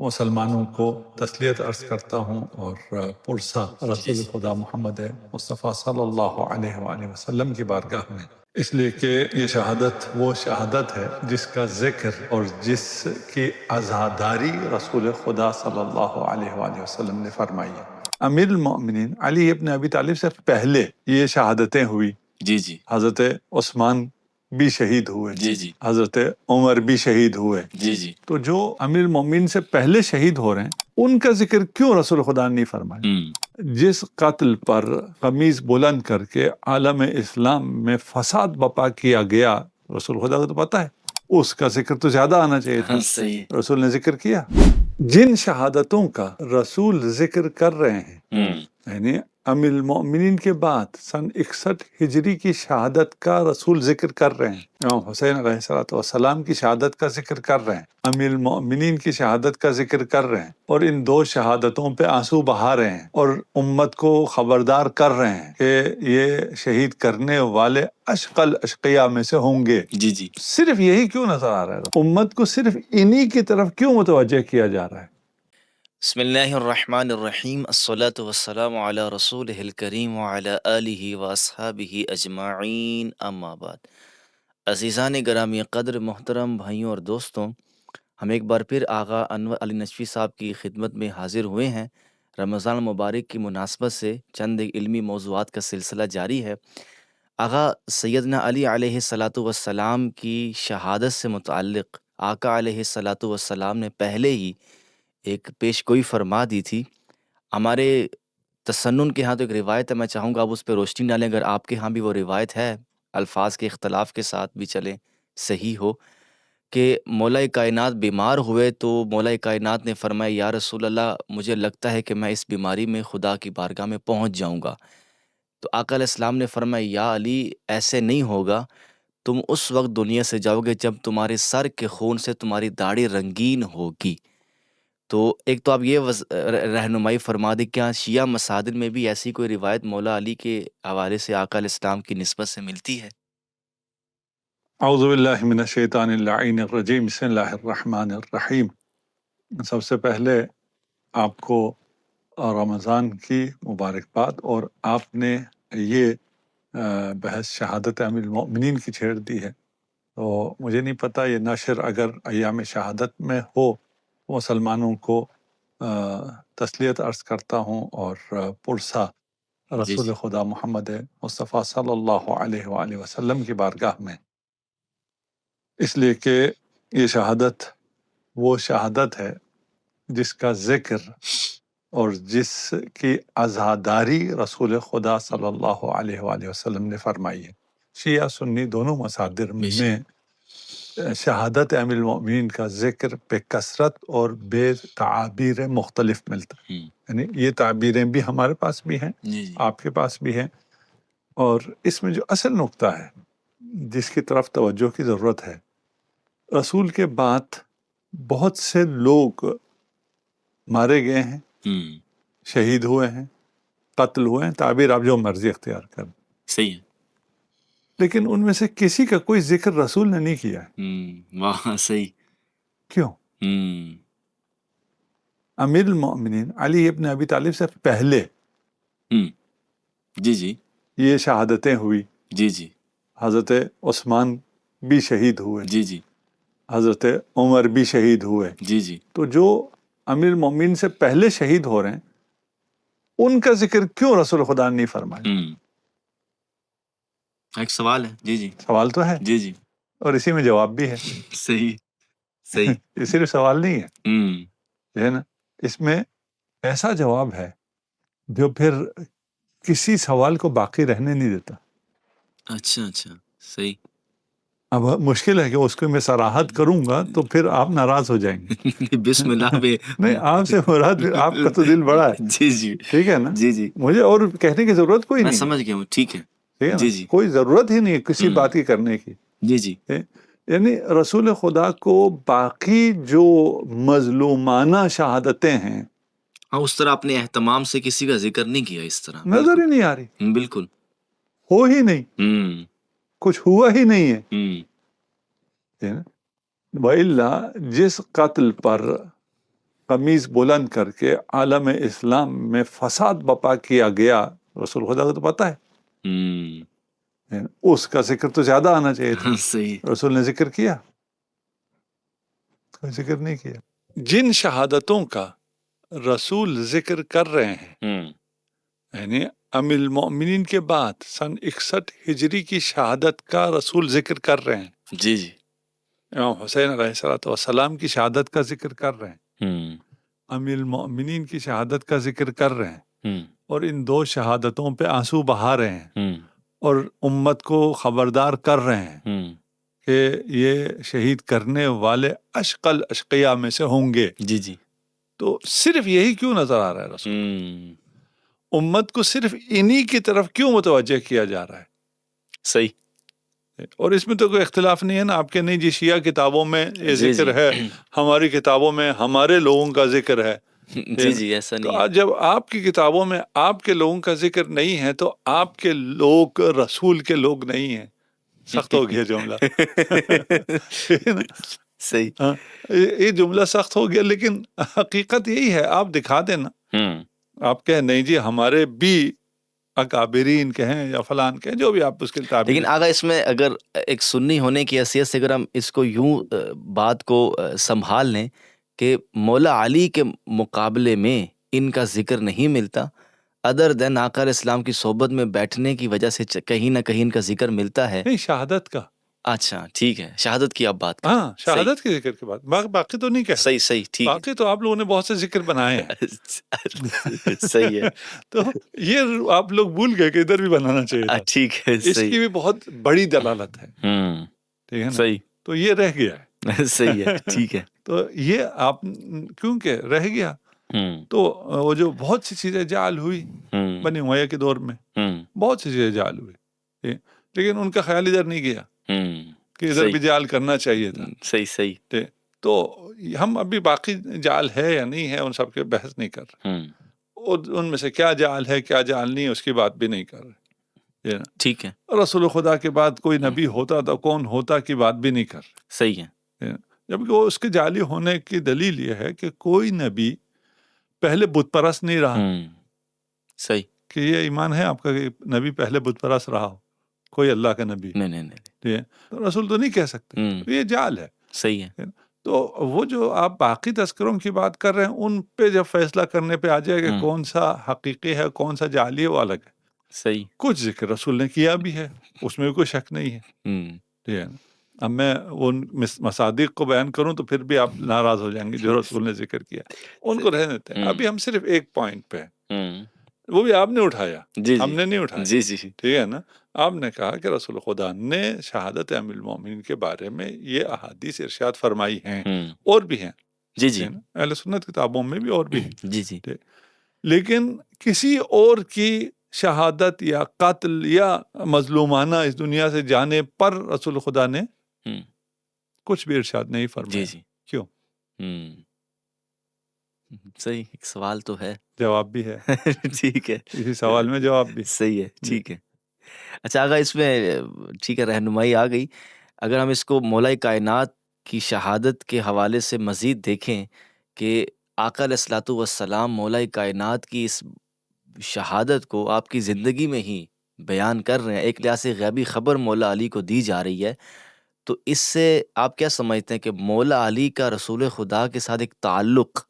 مسلمانوں کو تسلیت عرض کرتا ہوں اور پرسہ رسول خدا محمد مصطفیٰ صلی اللہ علیہ وآلہ وسلم کی بارگاہ میں، اس لیے کہ یہ شہادت وہ شہادت ہے جس کا ذکر اور جس کی عزاداری رسول خدا صلی اللہ علیہ وآلہ وسلم نے فرمائی ہے۔ امیر المؤمنین علی ابن ابی طالب سے پہلے یہ شہادتیں ہوئی، جی حضرت عثمان بھی شہید ہوئے، جی حضرت عمر بھی شہید ہوئے، جی تو جو امیر المومنین سے پہلے شہید ہو رہے ہیں ان کا ذکر کیوں رسول خدا نے نہیں فرمایا؟ جس قتل پر قمیص بلند کر کے عالم اسلام میں فساد بپا کیا گیا، رسول خدا کو تو پتہ ہے، اس کا ذکر تو زیادہ آنا چاہیے تھا، صحیح۔ رسول نے ذکر کیا۔ جن شہادتوں کا رسول ذکر کر رہے ہیں، یعنی امیر المؤمنین کے بعد سن 61 ہجری کی شہادت کا رسول ذکر کر رہے ہیں، امام حسین علیہ السلام کی شہادت کا ذکر کر رہے ہیں، امیر المؤمنین کی شہادت کا ذکر کر رہے ہیں، اور ان دو شہادتوں پہ آنسو بہا رہے ہیں اور امت کو خبردار کر رہے ہیں کہ یہ شہید کرنے والے اشقل اشقیاء میں سے ہوں گے۔ جی صرف یہی کیوں نظر آ رہا ہے؟ امت کو صرف انہی کی طرف کیوں متوجہ کیا جا رہا ہے؟ بسم اللہ الرحمن الرحیم، الصلاۃ والسلام علی رسولہ الکریم وعلی آلہ واصحابہ اجمعین، اما بعد۔ عزیزان گرامی قدر، محترم بھائیوں اور دوستوں، ہم ایک بار پھر آغا انور علی نجفی صاحب کی خدمت میں حاضر ہوئے ہیں۔ رمضان المبارک کی مناسبت سے چند علمی موضوعات کا سلسلہ جاری ہے۔ آغا سیدنا علی علیہ الصلاۃ والسلام کی شہادت سے متعلق آقا علیہ الصلاۃ والسلام نے پہلے ہی ایک پیش گوئی فرما دی تھی۔ ہمارے تسنن کے ہاں تو ایک روایت ہے، میں چاہوں گا آپ اس پہ روشنی ڈالیں، اگر آپ کے ہاں بھی وہ روایت ہے، الفاظ کے اختلاف کے ساتھ بھی چلیں، صحیح ہو، کہ مولا کائنات بیمار ہوئے تو مولا کائنات نے فرمایا یا رسول اللہ مجھے لگتا ہے کہ میں اس بیماری میں خدا کی بارگاہ میں پہنچ جاؤں گا۔ تو آقا علیہ السلام نے فرمایا یا علی ایسے نہیں ہوگا، تم اس وقت دنیا سے جاؤ گے جب تمہارے سر کے خون سے تمہاری داڑھی رنگین ہوگی۔ تو ایک تو آپ یہ رہنمائی فرما دیں، کیا شیعہ مصادر میں بھی ایسی کوئی روایت مولا علی کے حوالے سے آقا علیہ السلام کی نسبت سے ملتی ہے؟ اعوذ باللہ من الشیطان اللعین الرجیم، بسم اللہ الرحمن الرحیم۔ سب سے پہلے آپ کو رمضان کی مبارکباد، اور آپ نے یہ بحث شہادت امیر المؤمنین کی چھیڑ دی ہے، تو مجھے نہیں پتہ یہ نشر اگر ایام شہادت میں ہو، مسلمانوں کو تسلیت عرض کرتا ہوں اور پرسہ رسول خدا محمد مصطفیٰ صلی اللہ علیہ وآلہ وسلم کی بارگاہ میں، اس لیے کہ یہ شہادت وہ شہادت ہے جس کا ذکر اور جس کی عزاداری رسول خدا صلی اللہ علیہ وآلہ وسلم نے فرمائی ہے۔ شیعہ سنی دونوں مصادر میں شہادت امیر المؤمنین کا ذکر بے کثرت اور بے تعابیر مختلف ملتا ہے، یعنی یہ تعبیریں بھی ہمارے پاس بھی ہیں، آپ کے پاس بھی ہیں، اور اس میں جو اصل نقطہ ہے جس کی طرف توجہ کی ضرورت ہے، رسول کے بعد بہت سے لوگ مارے گئے ہیں، شہید ہوئے ہیں، قتل ہوئے ہیں، تعبیر آپ جو مرضی اختیار کریں، صحیح ہے، لیکن ان میں سے کسی کا کوئی ذکر رسول نے نہیں کیا ہے۔ واہ صحیح، کیوں؟ امیر المؤمنین علی ابن ابی طالب سے پہلے جی یہ شہادتیں ہوئی، جی حضرت عثمان بھی شہید ہوئے، جی حضرت عمر بھی شہید ہوئے، جی تو جو امیر المؤمنین سے پہلے شہید ہو رہے ہیں ان کا ذکر کیوں رسول خدا نے نہیں فرمایا؟ ایک سوال ہے، جی سوال تو ہے، جی اور اسی میں جواب بھی ہے۔ صحیح یہ صرف سوال نہیں ہے نا، اس میں ایسا جواب ہے جو پھر کسی سوال کو باقی رہنے نہیں دیتا۔ اچھا صحیح، اب مشکل ہے کہ اس کو میں صراحت کروں گا تو پھر آپ ناراض ہو جائیں گے۔ بسم اللہ بے نہیں، آپ سے مراد آپ کا تو دل بڑا ہے، جی ٹھیک ہے نا، جی مجھے اور کہنے کی ضرورت کوئی میں نہیں ہے، سمجھ گیا ہوں، ٹھیک ہے ٹھیک ہے نا، جی کوئی ضرورت ہی نہیں ہے کسی بات کی کرنے کی۔ جی یعنی رسول خدا کو باقی جو مظلومانہ شہادتیں ہیں ہاں، اس طرح اپنے اہتمام سے کسی کا ذکر نہیں کیا، اس طرح نظر ہی نہیں آ رہی، بالکل ہو ہی نہیں، کچھ ہوا ہی نہیں ہے۔ وَإِلَّا جس قتل پر قمیض بلند کر کے عالم اسلام میں فساد بپا کیا گیا، رسول خدا کو تو پتہ ہے، اس کا ذکر تو زیادہ آنا چاہیے تھا، صحیح. رسول نے ذکر کیا؟ کوئی ذکر نہیں کیا. جن شہادتوں کا رسول ذکر کر رہے ہیں، یعنی ام المؤمنین کے بعد سن 61 ہجری کی شہادت کا رسول ذکر کر رہے ہیں، جی جی. امام حسین علیہ السلام کی شہادت کا ذکر کر رہے ہیں، ام المؤمنین کی شہادت کا ذکر کر رہے ہیں، اور ان دو شہادتوں پہ آنسو بہا رہے ہیں اور امت کو خبردار کر رہے ہیں کہ یہ شہید کرنے والے اشقل اشقیاء میں سے ہوں گے. جی جی. تو صرف یہی کیوں نظر آ رہا ہے رسول؟ امت کو صرف انہی کی طرف کیوں متوجہ کیا جا رہا ہے؟ صحیح. اور اس میں تو کوئی اختلاف نہیں ہے نا، آپ کے نہیں جی شیعہ کتابوں میں یہ ذکر ہے، ہماری کتابوں میں ہمارے لوگوں کا ذکر ہے. جی جی، ایسا نہیں ہے. جب آپ کی کتابوں میں آپ کے لوگوں کا ذکر نہیں ہے تو آپ کے لوگ رسول کے لوگ نہیں ہیں. سخت ہو گیا جملہ. صحیح. یہ جملہ سخت ہو گیا، لیکن حقیقت یہی ہے. آپ دکھا دینا، آپ کہیں نہیں جی ہمارے بھی اکابرین کہیں یا فلان کہیں، جو بھی آپ اس کے تعبیر. لیکن آگا اس میں اگر ایک سنی ہونے کی حیثیت سے اگر ہم اس کو یوں بات کو سنبھال لیں کہ مولا علی کے مقابلے میں ان کا ذکر نہیں ملتا، ادر دین آقا علیہ السلام کی صحبت میں بیٹھنے کی وجہ سے کہیں نہ کہیں ان کا ذکر ملتا ہے. نہیں، شہادت کا. اچھا ٹھیک ہے، شہادت کی آپ بات کریں. ہاں، شہادت کے ذکر کے بعد باقی تو نہیں کہہ. صحیح صحیح، ٹھیک ہے. باقی تو آپ لوگوں نے بہت سے ذکر بنائے ہیں. صحیح ہے. تو یہ آپ لوگ بھول گئے کہ ادھر بھی بنانا چاہیے تھا. ٹھیک ہے. اس کی بھی بہت بڑی دلالت ہے. ٹھیک ہے نا. صحیح. تو یہ رہ گیا ہے. صحیح ہے، ٹھیک ہے. تو یہ آپ کیونکہ رہ گیا تو وہ جو بہت سی چیزیں جعل ہوئی بنی امیہ کے دور میں، بہت سی چیزیں جعل ہوئی، لیکن ان کا خیال ادھر نہیں گیا کہ ادھر بھی جعل کرنا چاہیے تھا. صحیح صحیح. تو ہم ابھی باقی جعل ہے یا نہیں ہے ان سب کے بحث نہیں کر رہے، اور ان میں سے کیا جعل ہے کیا جعل نہیں ہے اس کی بات بھی نہیں کر رہے. ٹھیک ہے. رسول خدا کے بعد کوئی نبی ہوتا تو کون ہوتا کی بات بھی نہیں کر رہے. صحیح ہے. جبکہ وہ اس کے جعلی ہونے کی دلیل یہ ہے کہ کوئی نبی پہلے بت پرست نہیں رہا. صحیح. کہ یہ ایمان ہے آپ کا کہ نبی پہلے بت پرست رہا ہو، کوئی اللہ کا نبی؟ نہیں. تو رسول تو نہیں کہہ سکتے، یہ جعل ہے. صحیح ہے. تو وہ جو آپ باقی تذکروں کی بات کر رہے ہیں ان پہ جب فیصلہ کرنے پہ آ جائے کہ کون سا حقیقی ہے کون سا جعلی ہے وہ الگ ہے. صحیح. کچھ ذکر رسول نے کیا بھی ہے، اس میں بھی کوئی شک نہیں ہے. ٹھیک ہے. اب میں ان مصادیق کو بیان کروں تو پھر بھی آپ ناراض ہو جائیں گے. جو رسول نے ذکر کیا ان کو رہنے دیتے ہیں. ابھی ہم صرف ایک پوائنٹ پہ ہیں، وہ بھی آپ نے اٹھایا، ہم نے نہیں اٹھایا. جی جی. ٹھیک ہے نا. آپ نے کہا کہ رسول خدا نے شہادت ام المومنین کے بارے میں یہ احادیث ارشاد فرمائی ہیں، اور بھی ہیں. جی جی. اہل سنت کتابوں میں بھی اور بھی ہیں. جی جی. لیکن کسی اور کی شہادت یا قتل یا مظلومانہ اس دنیا سے جانے پر رسول خدا نے کچھ بھی ارشاد نہیں فرمایا. جی جی. کیوں؟ صحیح. ایک سوال تو ہے، جواب بھی ہے. ٹھیک ہے. اسی سوال میں جواب بھی. صحیح ہے. ٹھیک ہے. اچھا آگا اس میں ٹھیک ہے رہنمائی آ گئی. اگر ہم اس کو مولا کائنات کی شہادت کے حوالے سے مزید دیکھیں کہ آقا علیہ الصلوۃ والسلام مولا کائنات کی اس شہادت کو آپ کی زندگی میں ہی بیان کر رہے ہیں، ایک لحاظ سے غیبی خبر مولا علی کو دی جا رہی ہے، تو اس سے آپ کیا سمجھتے ہیں کہ مولا علی کا رسول خدا کے ساتھ ایک تعلق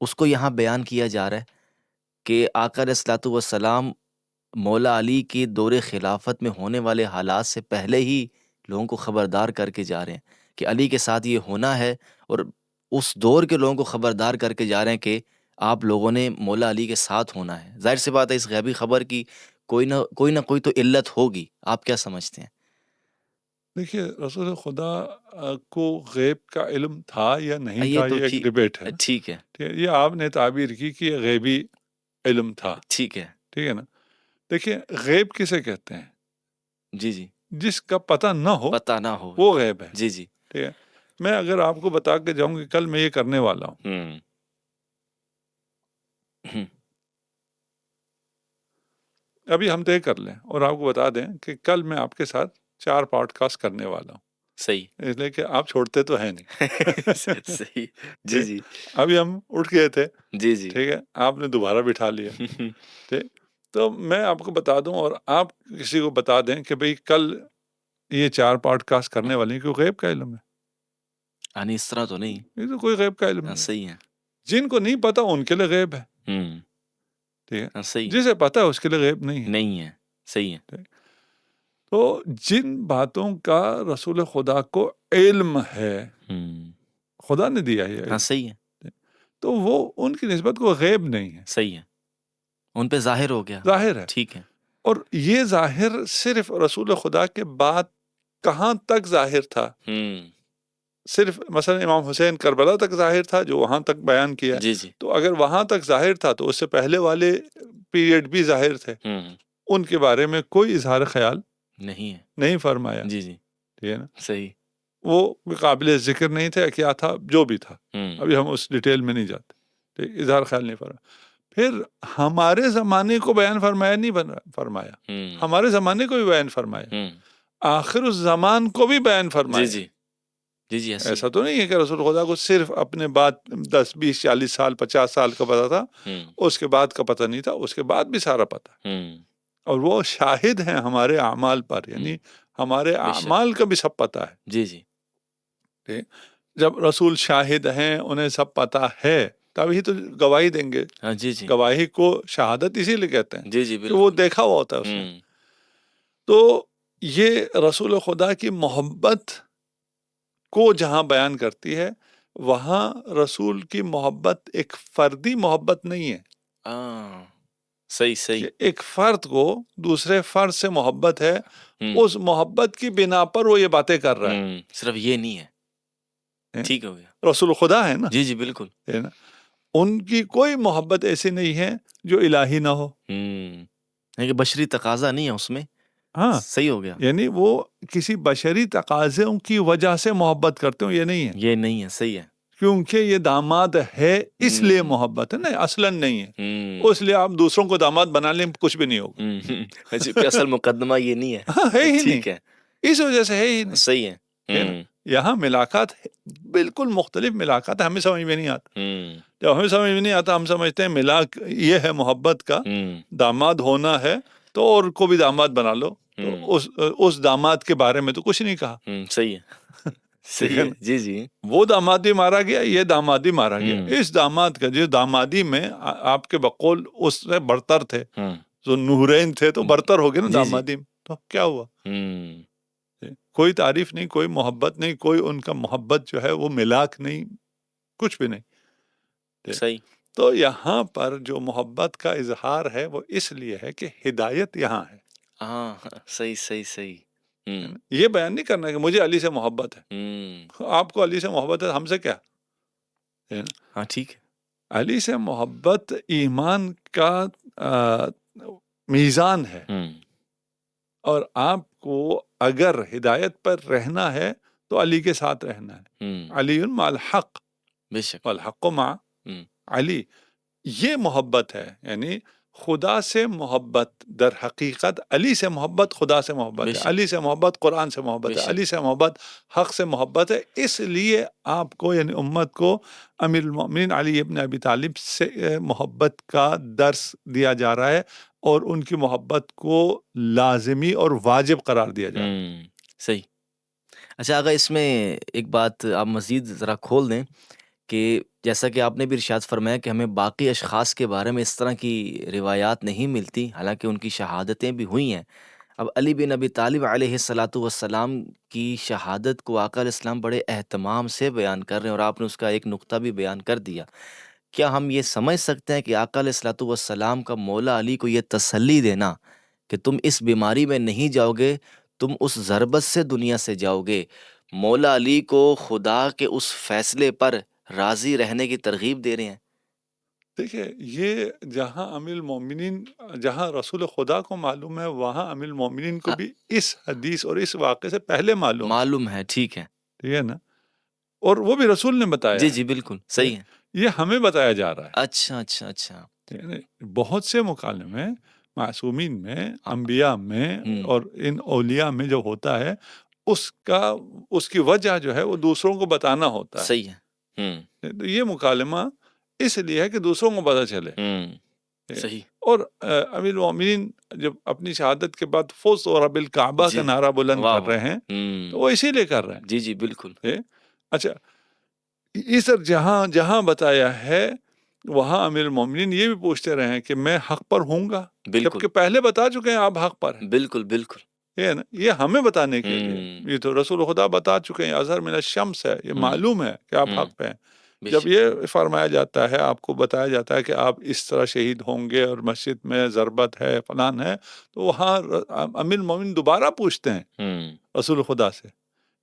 اس کو یہاں بیان کیا جا رہا ہے کہ آقا علیہ الصلوۃ والسلام مولا علی کی دور خلافت میں ہونے والے حالات سے پہلے ہی لوگوں کو خبردار کر کے جا رہے ہیں کہ علی کے ساتھ یہ ہونا ہے، اور اس دور کے لوگوں کو خبردار کر کے جا رہے ہیں کہ آپ لوگوں نے مولا علی کے ساتھ ہونا ہے. ظاہر سی بات ہے اس غیبی خبر کی کوئی نہ کوئی تو علت ہوگی. آپ کیا سمجھتے ہیں؟ دیکھیے رسول خدا کو غیب کا علم تھا یا نہیں تھا، یہ ایک ڈیبیٹ ہے. ٹھیک ہے. یہ آپ نے تعبیر کی کہ یہ غیبی علم تھا. ٹھیک ہے. ٹھیک ہے نا. دیکھیے غیب کسے کہتے ہیں؟ جی جی. جس کا پتہ نہ ہو وہ غیب ہے. جی جی. ٹھیک ہے. میں اگر آپ کو بتا کے جاؤں کہ کل میں یہ کرنے والا ہوں، ابھی ہم طے کر لیں اور آپ کو بتا دیں کہ کل میں آپ کے ساتھ 4 پوڈ کاسٹ کرنے والا ہوں، صحیح اس لیے کہ آپ چھوڑتے تو ہیں نہیں. صحیح. جی جی ابھی ہم اٹھ گئے تھے, جی جی. ٹھیک ہے, آپ نے دوبارہ بٹھا لیا. ٹھیک, تو میں آپ کو بتا دوں اور آپ کسی کو بتا دیں کہ بھئی کل یہ 4 پوڈ کاسٹ کرنے والے ہیں, کیوں غیب کا علم ہے. یعنی اس طرح تو نہیں. یہ تو کوئی غیب کا علم ہاں نہیں. صحیح ہے. جن کو نہیں پتا ان کے لیے غیب ہے. ہوں. ٹھیک ہے, ہاں صحیح. جسے پتا ہے اس کے لیے غیب نہیں ہے. نہیں ہے. صحیح ہے. تو جن باتوں کا رسول خدا کو علم ہے, ہوں. خدا نے دیا ہے ہاں علم, صحیح ہے. تو وہ ان کی نسبت کو غیب نہیں ہے, صحیح ہے. ان پہ ظاہر ہو گیا. ظاہر ہے. ٹھیک ہے. اور یہ ظاہر صرف رسول خدا کے بعد کہاں تک ظاہر تھا. ہوں. صرف مثلا امام حسین کربلا تک ظاہر تھا جو وہاں تک بیان کیا ہے. جی جی. تو اگر وہاں تک ظاہر تھا تو اس سے پہلے والے پیریڈ بھی ظاہر تھے, ہوں. ان کے بارے میں کوئی اظہار خیال نہیں ہے. نہیں فرمایا. جی جی. ٹھیک ہے نا, صحیح. وہ قابل ذکر نہیں تھے, کیا تھا جو بھی تھا, ہوں. ابھی ہم اس ڈیٹیل میں نہیں جاتے. ٹھیک, اظہار خیال نہیں فرمایا. پھر ہمارے زمانے کو بیان فرمایا نہیں فرمایا, ہوں. ہمارے زمانے کو بھی بیان فرمایا, ہوں. آخر الزمان کو بھی بیان فرمایا. جی جی. جی جی ایسے. ایسا تو نہیں ہے کہ رسول خدا کو صرف اپنے بعد 10 20 40 سال 50 سال کا پتہ تھا, ہوں. اس کے بعد کا پتہ نہیں تھا, اس کے بعد بھی سارا پتہ. ہوں. اور وہ شاہد ہیں ہمارے اعمال پر, یعنی ہمارے بے شک. اعمال کا بھی سب پتہ ہے. جی جی. ٹھیک, جب رسول شاہد ہیں, انہیں سب پتہ ہے, تبھی تو گواہی دیں گے. ہاں جی جی. گواہی کو شہادت اسی لیے کہتے ہیں جی جی کہ وہ بالکل. دیکھا ہوا ہوتا ہے اس نے. ہوں. تو یہ رسول خدا کی محبت کو جہاں بیان کرتی ہے, وہاں رسول کی محبت ایک فردی محبت نہیں ہے ہاں صحیح صحیح. کہ ایک فرد کو دوسرے فرد سے محبت ہے, ہوں. اس محبت کی بنا پر وہ یہ باتیں کر رہا ہوں. صرف یہ نہیں ہے. ہے. ٹھیک ہو گیا. رسول خدا ہے نا, جی جی بالکل. ہے نا, ان کی کوئی محبت ایسی نہیں ہے جو الہی نہ ہو. کہ بشری تقاضا نہیں ہے اس میں. ہاں, صحیح ہو گیا. یعنی وہ کسی بشری تقاضوں کی وجہ سے محبت کرتے ہوں, یہ نہیں ہے, یہ نہیں ہے. صحیح ہے. کیونکہ یہ داماد ہے اس لیے محبت ہے نا, اصلاً نہیں ہے. اس لیے آپ دوسروں کو داماد بنا لیں کچھ بھی نہیں ہوگا. کہ اصل مقدمہ یہ نہیں ہے. ہاں, ہے ہی نہیں, ٹھیک ہے. اس وجہ سے ہے ہی نہیں. صحیح ہے. ہے نا, یہاں ملاقات بالکل مختلف ملاقات ہے, ہمیں سمجھ میں نہیں آتا. جب ہمیں سمجھ میں نہیں آتا, ہم سمجھتے ہیں ملاق یہ ہے محبت کا, داماد ہونا ہے تو اور کو بھی داماد بنا لو. تو اس داماد کے بارے میں تو کچھ نہیں کہا. صحیح ہے. صحیح ہے. جی جی. وہ داماد بھی مارا گیا, یہ داماد بھی مارا گیا. اس داماد کا جو دامادی میں آپ کے بقول اس سے برتر تھے, جو نورین تھے, تو برتر ہو گئے نا دامادی میں, تو کیا ہوا؟ کوئی تعریف نہیں, کوئی محبت نہیں, کوئی ان کا محبت جو ہے وہ ملاک نہیں, کچھ بھی نہیں. صحیح. تو یہاں پر جو محبت کا اظہار ہے وہ اس لیے ہے کہ ہدایت یہاں ہے. ہاں صحیح صحیح صحیح. یہ بیان نہیں کرنا کہ مجھے علی سے محبت ہے. آپ کو علی سے محبت ہے, ہم سے کیا؟ ہاں ٹھیک ہے. علی سے محبت ایمان کا میزان ہے, اور آپ کو اگر ہدایت پر رہنا ہے تو علی کے ساتھ رہنا ہے. علی مع الحق بے شک. والحق مع علی, یہ محبت ہے. یعنی خدا سے محبت در حقیقت علی سے محبت خدا سے محبت ہے, علی سے محبت قرآن سے محبت ہے, علی سے محبت حق سے محبت ہے. اس لیے آپ کو یعنی امت کو امیر المؤمنین علی ابن ابی طالب سے محبت کا درس دیا جا رہا ہے, اور ان کی محبت کو لازمی اور واجب قرار دیا جا رہا ہے. صحیح. اچھا اگر اس میں ایک بات آپ مزید ذرا کھول دیں کہ جیسا کہ آپ نے بھی ارشاد فرمایا کہ ہمیں باقی اشخاص کے بارے میں اس طرح کی روایات نہیں ملتی, حالانکہ ان کی شہادتیں بھی ہوئی ہیں. اب علی بن ابی طالب علیہ الصلاۃ والسلام کی شہادت کو آقا علیہ السلام بڑے اہتمام سے بیان کر رہے ہیں, اور آپ نے اس کا ایک نقطہ بھی بیان کر دیا. کیا ہم یہ سمجھ سکتے ہیں کہ آقا علیہ الصلاۃ والسلام کا مولا علی کو یہ تسلی دینا کہ تم اس بیماری میں نہیں جاؤ گے, تم اس ضربت سے دنیا سے جاؤ گے, مولا علی کو خدا کے اس فیصلے پر راضی رہنے کی ترغیب دے رہے ہیں؟ دیکھیں, یہ جہاں امیر المومنین, جہاں رسول خدا کو معلوم ہے, وہاں امیر المومنین کو بھی اس حدیث اور اس واقعے سے پہلے معلوم ہے. ٹھیک ہے. ٹھیک ہے نا, اور وہ بھی رسول نے بتایا. جی جی بالکل صحیح ہے. یہ ہمیں بتایا جا رہا ہے. اچھا اچھا اچھا. بہت سے مکالمے معصومین میں, انبیاء میں اور ان اولیاء میں جو ہوتا ہے, اس کی وجہ جو ہے وہ دوسروں کو بتانا ہوتا ہے. صحیح ہے. تو یہ مکالمہ اس لیے ہے کہ دوسروں کو پتہ چلے. صحیح. اور امیر المومنین جب اپنی شہادت کے بعد فوز اور بالکعبہ کا نعرہ بلند کر رہے ہیں تو وہ اسی لیے کر رہے ہیں. جی جی بالکل. اچھا اس جہاں بتایا ہے وہاں امیر المومنین یہ بھی پوچھتے رہے ہیں کہ میں حق پر ہوں گا، جبکہ پہلے بتا چکے ہیں آپ حق پر ہیں. بالکل بالکل. یہ ہمیں بتانے کے لیے، یہ تو رسول خدا بتا چکے ہیں اظہر من الشمس ہے، یہ معلوم ہے کہ آپ حق پہ ہیں. جب یہ فرمایا جاتا ہے، آپ کو بتایا جاتا ہے کہ آپ اس طرح شہید ہوں گے اور مسجد میں ضربت ہے فلان ہے، تو وہاں امیر المومنین دوبارہ پوچھتے ہیں رسول خدا سے.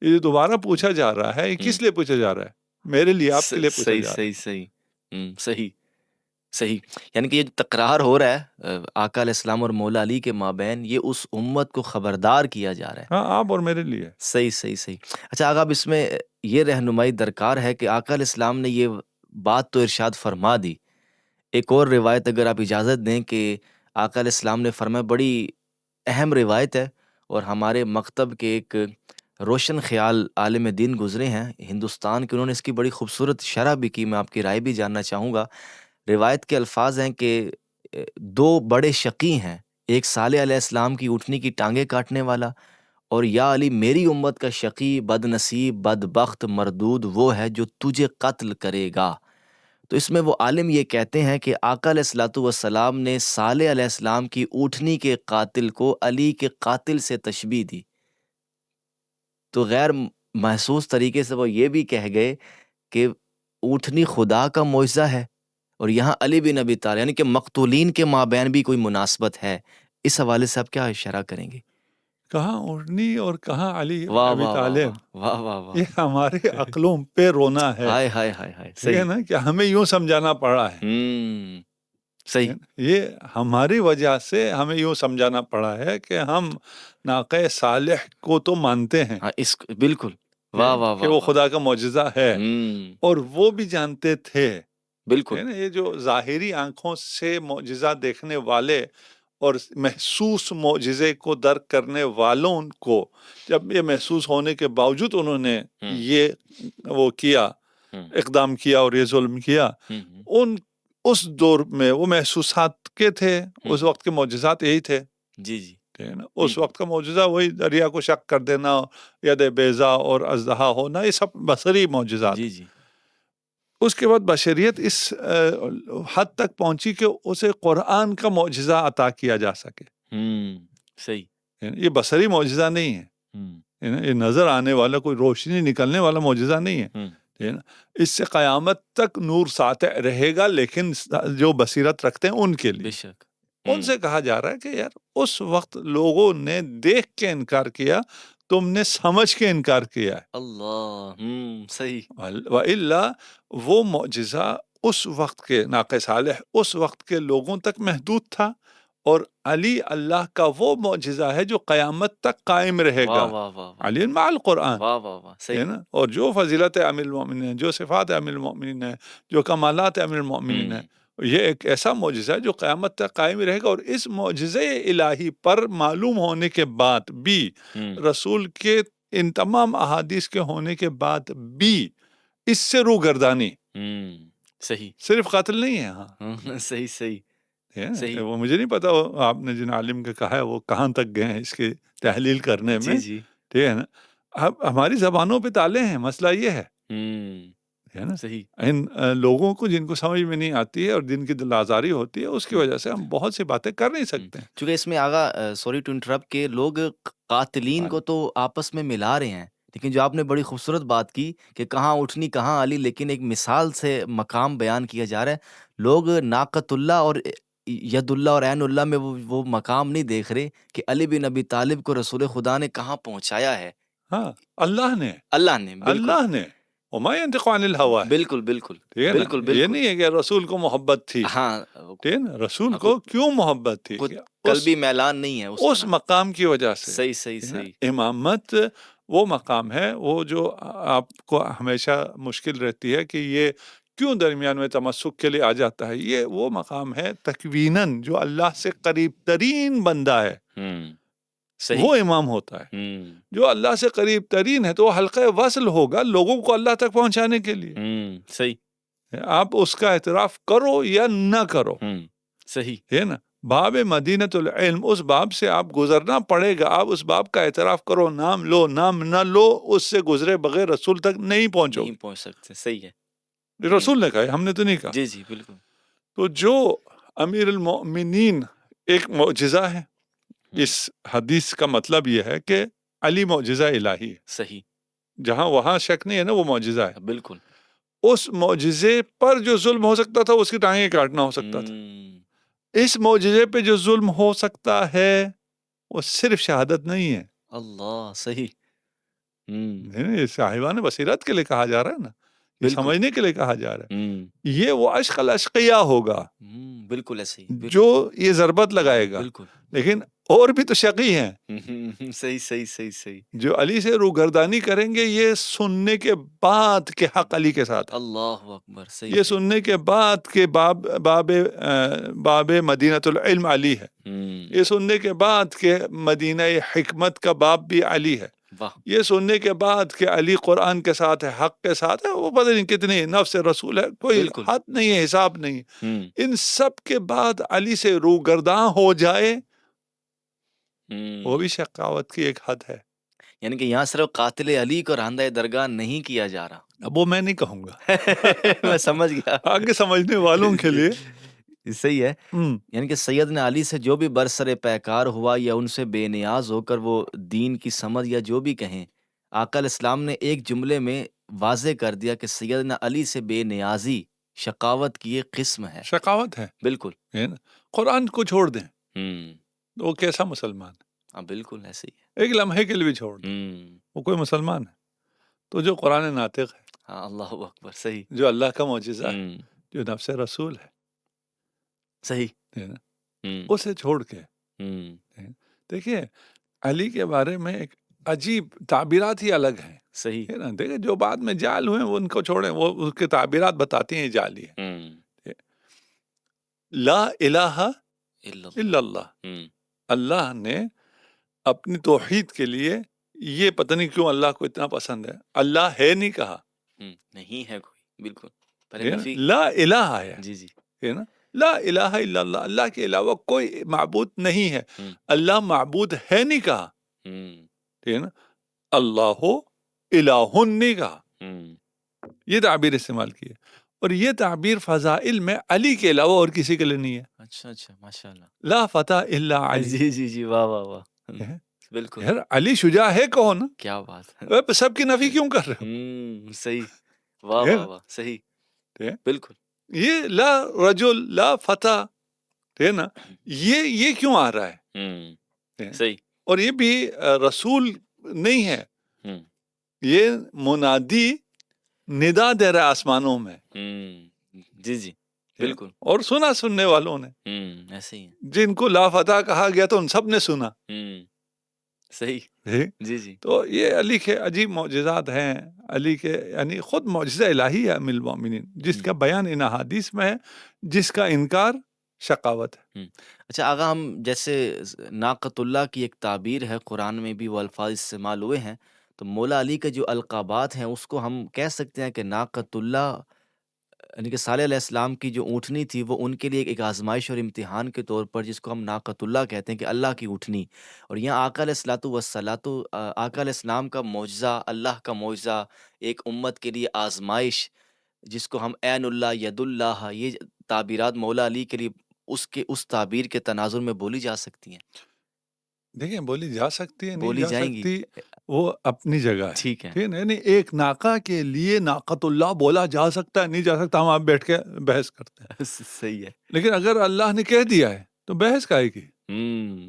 یہ دوبارہ پوچھا جا رہا ہے، یہ کس لیے پوچھا جا رہا ہے؟ میرے لیے، آپ کے لیے پوچھا جا رہا ہے. صحیح. یعنی کہ یہ تکرار ہو رہا ہے آقا علیہ السلام اور مولا علی کے مابین، یہ اس امت کو خبردار کیا جا رہا ہے. ہاں، آپ اور میرے لیے. صحیح. اچھا آقا، اب اس میں یہ رہنمائی درکار ہے کہ آقا علیہ السلام نے یہ بات تو ارشاد فرما دی. ایک اور روایت اگر آپ اجازت دیں کہ آقا علیہ السلام نے فرمایا، بڑی اہم روایت ہے اور ہمارے مکتب کے ایک روشن خیال عالم دین گزرے ہیں ہندوستان کے، انہوں نے اس کی بڑی خوبصورت شرح بھی کی. میں آپ کی رائے بھی جاننا چاہوں گا. روایت کے الفاظ ہیں کہ دو بڑے شقی ہیں، ایک صالح علیہ السلام کی اونٹنی کی ٹانگیں کاٹنے والا، اور یا علی میری امت کا شقی بد نصیب بدبخت مردود وہ ہے جو تجھے قتل کرے گا. تو اس میں وہ عالم یہ کہتے ہیں کہ آقا علیہ الصلوۃ والسلام نے صالح علیہ السلام کی اونٹنی کے قاتل کو علی کے قاتل سے تشبیہ دی. تو غیر محسوس طریقے سے وہ یہ بھی کہہ گئے کہ اونٹنی خدا کا معجزہ ہے اور یہاں علی بن ابی طالب، یعنی کہ مقتولین کے مابین بھی کوئی مناسبت ہے. اس حوالے سے آپ کیا اشارہ کریں گے؟ کہاں اونٹنی اور کہاں علی واہ ابی واہ طالب. واہ واہ واہ. یہ ہمارے عقلوں پہ رونا ہے. ہائے ہائے ہائے ہائے. صحیح ہے نا کہ ہمیں یوں سمجھانا پڑا ہے. صحیح. یہ ہماری وجہ سے ہمیں یوں سمجھانا پڑا ہے کہ ہم ناقہ صالح کو تو مانتے ہیں. اس بالکل. واہ واہ کہ وہ خدا کا معجزہ ہے، اور وہ بھی جانتے تھے. بالکل. یہ جو ظاہری آنکھوں سے معجزہ دیکھنے والے اور محسوس معجزے کو درک کرنے والوں کو، جب یہ محسوس ہونے کے باوجود انہوں نے یہ وہ کیا، اقدام کیا اور یہ ظلم کیا، اس دور میں وہ محسوسات کے تھے. اس وقت کے معجزات یہی تھے. جی جی. اس وقت کا معجزہ وہی دریا کو شق کر دینا، ید بیضا اور اژدہا ہونا، یہ سب بصری معجزات. جی جی. اس کے بعد بشریت اس حد تک پہنچی کہ اسے قرآن کا معجزہ عطا کیا جا سکے. صحیح. یہ بصری معجزہ نہیں ہے، یہ نظر آنے والا کوئی روشنی نکلنے والا معجزہ نہیں ہے. اس سے قیامت تک نور ساتھ رہے گا، لیکن جو بصیرت رکھتے ہیں ان کے لیے. بے شک. ان سے کہا جا رہا ہے کہ یار اس وقت لوگوں نے دیکھ کے انکار کیا، تم نے سمجھ کے انکار کیا ہے. اللہ. صحیح. وَإِلَّا وہ معجزہ اس وقت کے ناقہ صالح اس وقت کے لوگوں تک محدود تھا، اور علی اللہ کا وہ معجزہ ہے جو قیامت تک قائم رہے گا. علی مع القرآن. صحیح. اور جو فضیلت امیر المومنین ہے، جو صفات امیر المومنین ہے، جو کمالات امیر المومنین ہے، یہ ایک ایسا معجزہ ہے جو قیامت تک قائم رہے گا. اور اس معجزے الہی پر معلوم ہونے کے بعد بھی، رسول کے ان تمام احادیث کے ہونے کے بعد بھی، اس سے روگردانی. صحیح. صرف قتل نہیں ہے. ہاں صحیح صحیح. وہ مجھے نہیں پتا آپ نے جن عالم کا کہا ہے وہ کہاں تک گئے ہیں اس کی تحلیل کرنے میں. جی. ٹھیک ہے نا. اب ہماری زبانوں پہ تالے ہیں، مسئلہ یہ ہے نا. صحیح. ان لوگوں کو جن کو سمجھ میں نہیں آتی ہے اور جن کی دل آزاری ہوتی ہے، اس کی وجہ سے ہم بہت سی باتیں کر نہیں سکتے ہیں. چونکہ اس میں آگا سوری ٹو انٹرپٹ کہ لوگ قاتلین کو تو آپس میں ملا رہے ہیں، لیکن جو آپ نے بڑی خوبصورت بات کی کہ کہاں اٹھنی کہاں علی، لیکن ایک مثال سے مقام بیان کیا جا رہا ہے. لوگ ناقۃ اللہ اور ید اللہ اور عین اللہ میں وہ مقام نہیں دیکھ رہے کہ علی بن ابی طالب کو رسول خدا نے کہاں پہنچایا ہے. ہاں، اللہ نے وما ينطق عن الهوى. بالکل. یہ نہیں ہے کہ رسول کو محبت تھی. ہاں، رسول کو کیوں محبت تھی؟ قلبی میلان نہیں ہے اس مقام کی وجہ سے. صحیح. امامت وہ مقام ہے، وہ جو آپ کو ہمیشہ مشکل رہتی ہے کہ یہ کیوں درمیان میں تمسک کے لیے آ جاتا ہے. یہ وہ مقام ہے تکویناً جو اللہ سے قریب ترین بندہ ہے، صحیح. وہ امام ہوتا ہے. جو اللہ سے قریب ترین ہے تو وہ حلقہ وصل ہوگا لوگوں کو اللہ تک پہنچانے کے لیے. صحیح. آپ اس کا اعتراف کرو یا نہ کرو. صحیح ہے نا. باب مدینۃ العلم، اس باب سے آپ گزرنا پڑے گا. آپ اس باب کا اعتراف کرو، نام لو نام نہ لو، اس سے گزرے بغیر رسول تک نہیں پہنچو. نہیں پہنچ سکتے. صحیح ہے. رسول نے کہا ہے، ہم نے تو نہیں کہا. جی جی بالکل. تو جو امیر المؤمنین ایک معجزہ ہے. اس حدیث کا مطلب یہ ہے کہ علی معجزہ الہی ہے. صحیح. جہاں وہاں شک نہیں ہے نا، وہ معجزہ ہے. بالکل. اس معجزے پر جو ظلم ہو سکتا تھا اس کی ٹانگیں کاٹنا ہو سکتا تھا. اس معجزے پہ جو ظلم ہو سکتا ہے وہ صرف شہادت نہیں ہے. اللہ. صحیح. یہ صاحبان بصیرت کے لیے کہا جا رہا ہے نا، یہ بالکل. سمجھنے کے لیے کہا جا رہا ہے. یہ وہ اشق الاشقیاء ہوگا بالکل ایسے ہی. جو یہ ضربت لگائے گا. بالکل. لیکن اور بھی تو شقی ہیں صحیح صحیح صحیح صحیح. جو علی سے روگردانی کریں گے یہ سننے کے بعد کہ حق علی کے ساتھ. اللہ اکبر. صحیح. یہ سننے کے بعد کہ باب مدینۃ العلم علی ہے. یہ سننے کے بعد کہ مدینہ حکمت کا باب بھی علی ہے. یہ سننے کے بعد کہ علی قرآن کے ساتھ ہے، حق کے ساتھ ہے. وہ پتہ نہیں کتنے نفس رسول ہے، کوئی حد نہیں ہے، حساب نہیں. ان سب کے بعد علی سے روگرداں ہو جائے وہ بھی شقاوت کی ایک حد ہے. یعنی کہ یہاں صرف قاتل علی کو راندہ درگاہ نہیں کیا جا رہا. اب وہ میں نہیں کہوں گا میں سمجھ گیا. آگے سمجھنے والوں کے لیے صحیح ہے. یعنی کہ سیدنا علی سے جو بھی برسر پیکار ہوا یا ان سے بے نیاز ہو کر وہ دین کی سمجھ یا جو بھی کہیں، آقا علیہ السلام نے ایک جملے میں واضح کر دیا کہ سیدنا علی سے بے نیازی شقاوت کی ایک قسم ہے. شقاوت ہے. بالکل. قرآن کو چھوڑ دیں وہ کیسا مسلمان ہے؟ بالکل ایسے ہی ہے. ایک لمحے کے لیے بھی چھوڑ دیں وہ کوئی مسلمان ہے؟ تو جو قرآن ناطق ہے، اللہ اکبر. صحیح. جو اللہ کا معجزہ ہے، جو نفس رسول ہے، صحیح اسے چھوڑ کے دیکھیے علی کے بارے میں ایک عجیب تعبیرات ہی الگ ہیں. صحیح ہے نا. دیکھیں جو بعد میں جعل ہوئے وہ ان کو چھوڑیں، وہ اس کے تعبیرات بتاتی ہیں جعلی ہے. لا الہ الا اللہ. اللہ نے اپنی توحید کے لیے یہ پتہ نہیں کیوں اللہ کو اتنا پسند ہے، اللہ ہے نہیں کہا. نہیں ہے کوئی. بالکل. لا الہ ہے. جی جی. ہے نا. لا الہ الا اللہ، اللہ کے علاوہ کوئی معبود نہیں ہے. اللہ معبود ہے نہیں کہا. ٹھیک ہے نا. اللہ الہ نہیں کہا. یہ تعبیر استعمال کی ہے. اور یہ تعبیر فضائل میں علی کے علاوہ اور کسی کے لیے نہیں ہے. اچھا اچھا ماشاء اللہ. لا فتح الا علی. جی جی جی. واہ واہ واہ. بالکل. یار علی شجاع ہے کون؟ کیا بات ہے. سب کی نفی کیوں کر رہے ہو؟ صحیح. واہ واہ واہ. صحیح. بالکل. یہ لا رجل لا فتح ہے نا، یہ کیوں آ رہا ہے؟ صحیح. اور یہ بھی رسول نہیں ہے، یہ منادی ندا دے رہا آسمانوں میں. جی جی بالکل. اور سنا سننے والوں نے ایسے ہی جن کو لا فتح کہا گیا تو ان سب نے سنا. صحیح. جی جی. تو یہ علی کے عجیب معجزات ہیں. علی کے یعنی خود معجزہ الہی ہے امیر المومنین، جس کا بیان ان احادیث میں ہے، جس کا انکار شقاوت ہے. اچھا آغا، ہم جیسے ناقۃ اللہ کی ایک تعبیر ہے، قرآن میں بھی وہ الفاظ استعمال ہوئے ہیں، تو مولا علی کے جو القابات ہیں اس کو ہم کہہ سکتے ہیں کہ ناقۃ اللہ، یعنی کہ صالح علیہ السلام کی جو اونٹنی تھی وہ ان کے لیے ایک آزمائش اور امتحان کے طور پر، جس کو ہم ناقۃ اللہ کہتے ہیں کہ اللہ کی اونٹنی. اور یہاں آقا علیہ آقا علیہ السلام کا معجزہ، اللہ کا معجزہ، ایک امت کے لیے آزمائش، جس کو ہم عین اللہ، ید اللہ، یہ تعبیرات مولا علی کے لیے اس تعبیر کے تناظر میں بولی جا سکتی ہیں. دیکھیں بولی جا سکتی ہے، نہیں بولی جا جائیں گی. سکتی، وہ اپنی جگہ ہے. ٹھیک ہے. یعنی ایک ناقہ کے لیے ناقۃ اللہ بولا جا سکتا ہے، نہیں جا سکتا، ہم آپ بیٹھ کے بحث کرتے ہیں. صحیح ہے. لیکن اگر اللہ نے کہہ دیا ہے تو بحث کائے کی.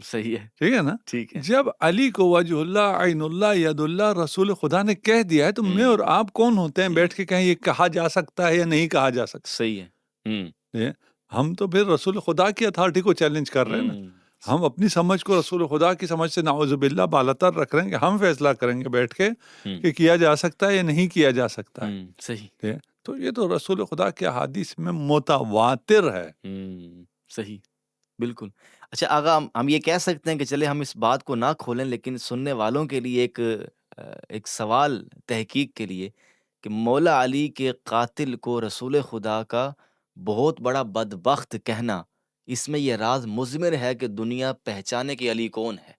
صحیح ہے. ٹھیک ہے نا. ٹھیک ہے. جب علی کو وجہ اللہ، عین اللہ، ید اللہ، رسول خدا نے کہہ دیا ہے تو میں اور آپ کون ہوتے ہیں بیٹھ کے کہیں یہ کہا جا سکتا ہے یا نہیں کہا جا سکتا. صحیح ہے. ہم تو پھر رسول خدا کی اتھارٹی کو چیلنج کر رہے ہیں نا. ہم اپنی سمجھ کو رسول خدا کی سمجھ سے نعوذ باللہ بالاتر رکھ رہے ہیں کہ ہم فیصلہ کریں گے بیٹھ کے کہ کیا جا سکتا ہے یا نہیں کیا جا سکتا ہے. صحیح. تو یہ تو رسول خدا کے احادیث میں متواتر ہے. صحیح. بالکل۔ اچھا آغا، ہم یہ کہہ سکتے ہیں کہ چلے ہم اس بات کو نہ کھولیں، لیکن سننے والوں کے لیے ایک سوال تحقیق کے لیے کہ مولا علی کے قاتل کو رسول خدا کا بہت بڑا بدبخت کہنا، اس میں یہ راز مضمر ہے کہ دنیا پہچانے کہ علی کون ہے۔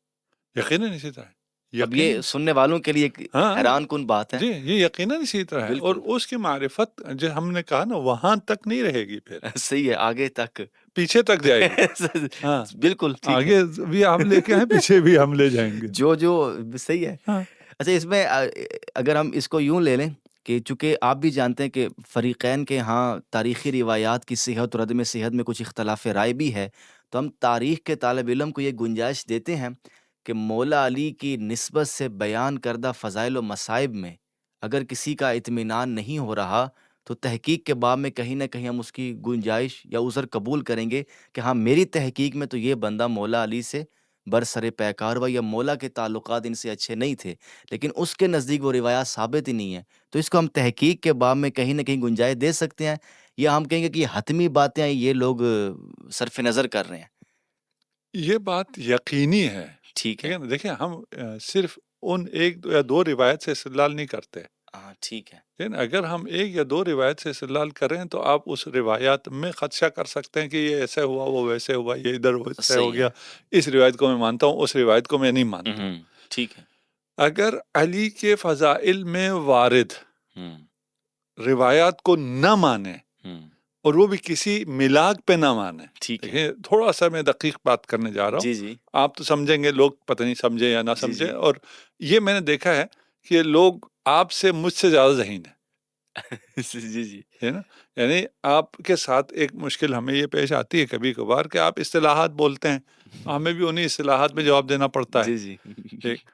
یقیناً اسی طرح ہے، اب یہ یقیناً، سننے والوں کے لیے ایک ہاں حیران کن بات ہے۔ جی، یہ یقیناً اسی طرح ہے، اور بالکل اس کی معرفت جو ہم نے کہا نا وہاں تک نہیں رہے گی، پھر صحیح ہے، آگے تک پیچھے تک جائے گی. ہاں، بالکل ٹھیک ہے، آگے بھی ہم لے کے آئے، پیچھے بھی ہم لے جائیں گے. جو صحیح ہے۔ ہاں اچھا اس میں اگر ہم اس کو یوں لے لیں کہ چونکہ آپ بھی جانتے ہیں کہ فریقین کے ہاں تاریخی روایات کی صحت اور عدم صحت میں کچھ اختلاف رائے بھی ہے، تو ہم تاریخ کے طالب علم کو یہ گنجائش دیتے ہیں کہ مولا علی کی نسبت سے بیان کردہ فضائل و مصائب میں اگر کسی کا اطمینان نہیں ہو رہا تو تحقیق کے باب میں کہیں نہ کہیں ہم اس کی گنجائش یا عذر قبول کریں گے کہ ہاں میری تحقیق میں تو یہ بندہ مولا علی سے برسر پیکار ہوا، یا مولا کے تعلقات ان سے اچھے نہیں تھے، لیکن اس کے نزدیک وہ روایات ثابت ہی نہیں ہے، تو اس کو ہم تحقیق کے باب میں کہیں نہ کہیں گنجائش دے سکتے ہیں، یا ہم کہیں گے کہ یہ حتمی باتیں ہیں، یہ لوگ صرف نظر کر رہے ہیں۔ یہ بات یقینی ہے. ٹھیک ٹھیک ہے، ہے نا، دیکھیں ہم صرف ان ایک یا دو روایت سے استدلال نہیں کرتے. ہاں ٹھیک ہے، لیکن اگر ہم ایک یا دو روایت سے استدلال کریں تو آپ اس روایات میں خدشہ کر سکتے ہیں کہ یہ ایسے ہوا، وہ ویسے ہوا، یہ ادھر ویسے ہو صحیح گیا، ہے، اس روایت کو میں مانتا ہوں، اس روایت کو میں نہیں مانتا ہوں. ٹھیک ہے، اگر علی کے فضائل میں وارد ہوں، روایات کو نہ مانے ہوں، اور وہ بھی کسی ملاک پہ نہ مانے. ٹھیک ہے، دیکھیں تھوڑا سا میں دقیق بات کرنے جا رہا ہوں، جی جی آپ تو سمجھیں گے، لوگ پتہ نہیں سمجھے یا نہ جی سمجھے. جی اور یہ میں نے دیکھا ہے کہ لوگ آپ سے مجھ سے زیادہ ذہین ہیں، جی جی ہے نا. یعنی آپ کے ساتھ ایک مشکل ہمیں یہ پیش آتی ہے کبھی کبھار کہ آپ اصطلاحات بولتے ہیں، ہمیں بھی انہی اصطلاحات میں جواب دینا پڑتا ہے. جی جی ٹھیک،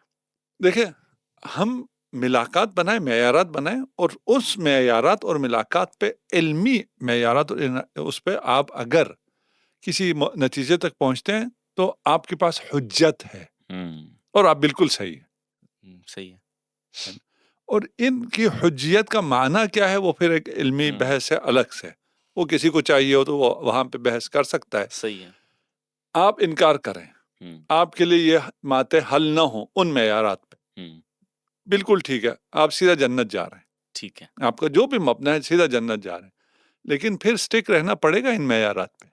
دیکھیں ہم ملاقات بنائیں، معیارات بنائیں، اور اس معیارات اور ملاقات پہ علمی معیارات اور اس پہ آپ اگر کسی نتیجے تک پہنچتے ہیں تو آپ کے پاس حجت ہے اور آپ بالکل صحیح صحیح ہے، ہیں. اور ان کی حجیت کا معنی کیا ہے وہ پھر ایک علمی بحث ہے الگ سے، وہ کسی کو چاہیے ہو تو وہ وہاں پہ بحث کر سکتا ہے. صحیح ہے، آپ انکار کریں، آپ کے لیے یہ باتیں حل نہ ہوں ان معیارات پہ، بالکل ٹھیک ہے، آپ سیدھا جنت جا رہے ہیں، ٹھیک ہے، آپ کا جو بھی مبنا ہے سیدھا جنت جا رہے ہیں. لیکن پھر سٹک رہنا پڑے گا ان معیارات پہ،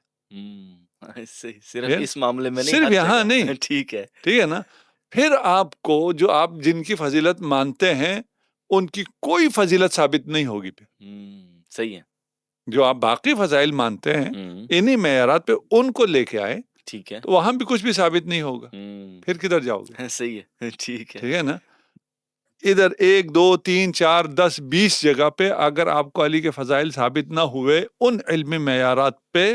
صرف اس معاملے میں نہیں، صرف ہر یہاں جگہ نہیں. ٹھیک ہے، ٹھیک ہے نا. پھر آپ کو جو آپ جن کی فضیلت مانتے ہیں ان کی کوئی فضیلت ثابت نہیں ہوگی پھر. صحیح ہے، جو آپ باقی فضائل مانتے ہیں انہی معیارات پہ ان کو لے کے آئے ٹھیک ہے، تو وہاں بھی کچھ بھی ثابت نہیں ہوگا، پھر کدھر جاؤ گے؟ صحیح ہے، ٹھیک ہے، ٹھیک ہے نا. ادھر 1 2 3 4 10 20 جگہ پہ اگر آپ کو علی کے فضائل ثابت نہ ہوئے ان علمی معیارات پہ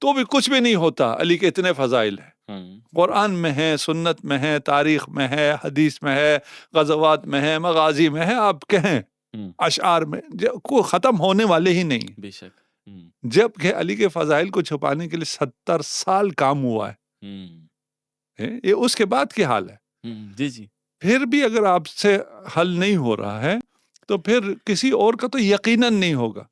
تو بھی کچھ بھی نہیں ہوتا. علی کے اتنے فضائل ہیں، قرآن میں ہے، سنت میں ہے، تاریخ میں ہے، حدیث میں ہے، غزوات میں ہے، مغازی میں ہے، آپ کہیں اشعار میں، کوئی ختم ہونے والے ہی نہیں. بے شک، جب کہ علی کے فضائل کو چھپانے کے لیے 70 سال کام ہوا ہے، یہ اس کے بعد کی حال ہے. جی جی، پھر بھی اگر آپ سے حل نہیں ہو رہا ہے تو پھر کسی اور کا تو یقیناً نہیں ہوگا.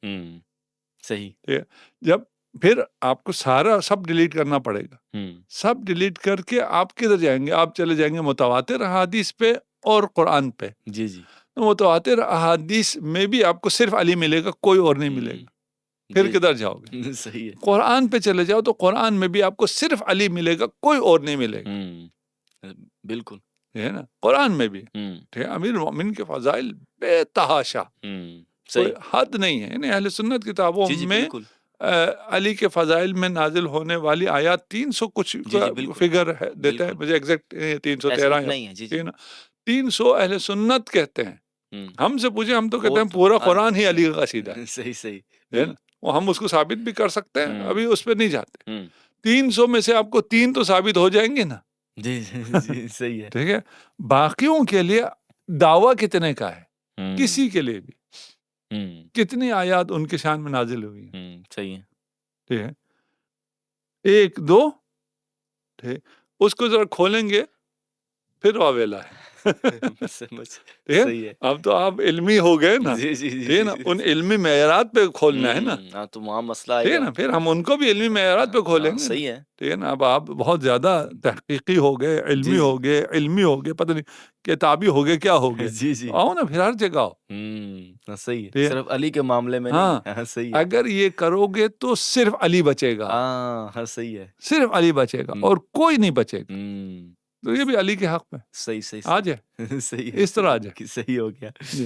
صحیح، جب پھر آپ کو سارا سب ڈیلیٹ کرنا پڑے گا. سب ڈیلیٹ کر کے آپ کدھر جائیں گے؟ آپ چلے جائیں گے متواتر احادیث پہ اور قرآن پہ. جی جی، متواتر احادیث میں بھی آپ کو صرف علی ملے گا، کوئی اور نہیں ملے گا. پھر کدھر جاؤ گے؟ صحیح ہے، قرآن پہ چلے جاؤ تو قرآن میں بھی آپ کو صرف علی ملے گا، کوئی اور نہیں ملے گا. بالکل، ہے نا. قرآن میں بھی امیر المومنین کے فضائل بے تحاشا، کوئی حد نہیں ہے. یعنی اہل سنت کتابوں جی جی میں بالکل، علی کے فضائل میں نازل ہونے والی آیات 300 کچھ جی جی بالکل، فگر دیتا ہے، بالکل، مجھے ایگزیکٹ 313 ایسا نہیں ہے، جی جی، 300 اہل سنت کہتے ہیں. ہم سے پوچھیں ہم تو کہتے اور ہیں تو پورا قرآن ہی علی کا قصیدہ صحیح صحیح، ہے نا. وہ ہم اس کو ثابت بھی کر سکتے ہیں، ابھی اس پہ نہیں جاتے. 300 میں سے آپ کو 3 تو ثابت ہو جائیں گے نا. جی جی صحیح ہے، ٹھیک ہے. باقیوں کے لیے دعویٰ کتنے کا ہے، کسی کے لیے بھی کتنی آیات ان کے شان میں نازل ہوئی ہیں. صحیح ہے، ٹھیک ہے. 1 2 ٹھیک، اس کو ذرا کھولیں گے پھر واویلا ہے. سمجھ ٹھیک ہے، صحیح ہے. اب تو آپ علمی ہو گئے نا، جی جی جی ٹھیک ہے نا، ان علمی معیارات پہ کھولنا ہے نا، ہاں تو وہاں مسئلہ آئے ٹھیک ہے گا. نا، پھر ہم ان کو بھی علمی معیارات پہ کھولیں ہاں گے نا، صحیح ہے. ٹھیک ہے نا. اب آپ بہت زیادہ تحقیقی ہو گئے، جی علمی جی ہو گئے، علمی ہو گئے، پتہ نہیں کتابی ہو گئے، کیا ہو گئے، جی جی. تو آؤ نا پھر ہر جگہ آؤ. صحیح ہے، ٹھیک ہے، صرف علی کے معاملے میں ہاں، نہیں. ہاں صحیح ہے. اگر یہ کرو گے تو صرف علی بچے گا، ہاں صحیح ہے. صرف علی بچے گا اور کوئی نہیں بچے گا. ہوں تو یہ بھی علی کے حق میں صحیح صحیح آ جائے، صحیح. صحیح ہے، اس طرح آ جائے. کہ صحیح ہو گیا. جی.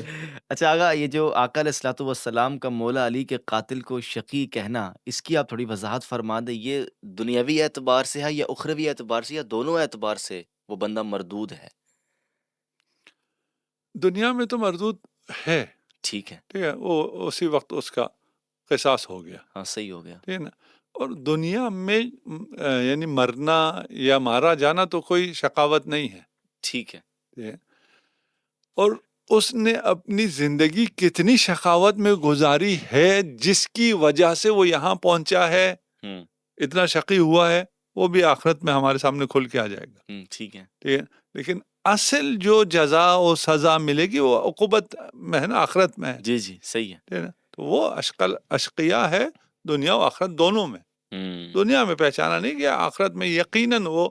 اچھا آقا، یہ جو آقا علیہ الصلوۃ والسلام کا مولا علی کے قاتل کو شقی کہنا، اس کی آپ تھوڑی وضاحت فرما دیں. یہ دنیاوی اعتبار سے ہے یا اخروی اعتبار سے یا دونوں اعتبار سے وہ بندہ مردود ہے؟ دنیا میں تو مردود ہے، ٹھیک ہے. ٹھیک ہے، وہ اسی وقت اس کا قصاص ہو گیا، ہاں صحیح ہو گیا. ٹھیک ہے نا. اور دنیا میں یعنی مرنا یا مارا جانا تو کوئی شقاوت نہیں ہے، ٹھیک ہے. ٹھیک ہے. اور اس نے اپنی زندگی کتنی شقاوت میں گزاری ہے جس کی وجہ سے وہ یہاں پہنچا ہے، ہوں اتنا شقی ہوا ہے، وہ بھی آخرت میں ہمارے سامنے کھل کے آ جائے گا. ٹھیک ہے. ٹھیک ہے. لیکن اصل جو جزا و سزا ملے گی وہ عقوبت میں ہے نا، آخرت میں ہے. جی جی صحیح ہے. ٹھیک ہے نا. تو وہ اشقیہ ہے دنیا و آخرت دونوں میں. دنیا میں پہچانا نہیں گیا، آخرت میں یقیناً وہ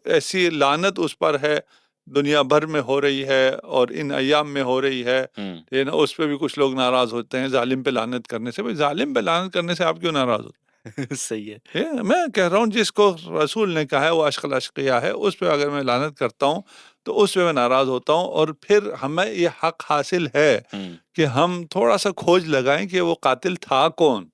ایسی لعنت اس پر ہے، دنیا بھر میں ہو رہی ہے اور ان ایام میں ہو رہی ہے. ٹھیک ہے نا. اس پہ بھی کچھ لوگ ناراض ہوتے ہیں ظالم پہ لعنت کرنے سے. بھائی ظالم پہ لعنت کرنے سے آپ کیوں ناراض ہوتے صحیح ہے. ہیں؟ میں کہہ رہا ہوں جس کو رسول نے کہا ہے وہ اشقل اشقیہ ہے، اس پہ اگر میں لعنت کرتا ہوں تو اس پہ میں ناراض ہوتا ہوں. اور پھر ہمیں یہ حق حاصل ہے کہ ہم تھوڑا سا کھوج لگائیں کہ وہ قاتل تھا کون.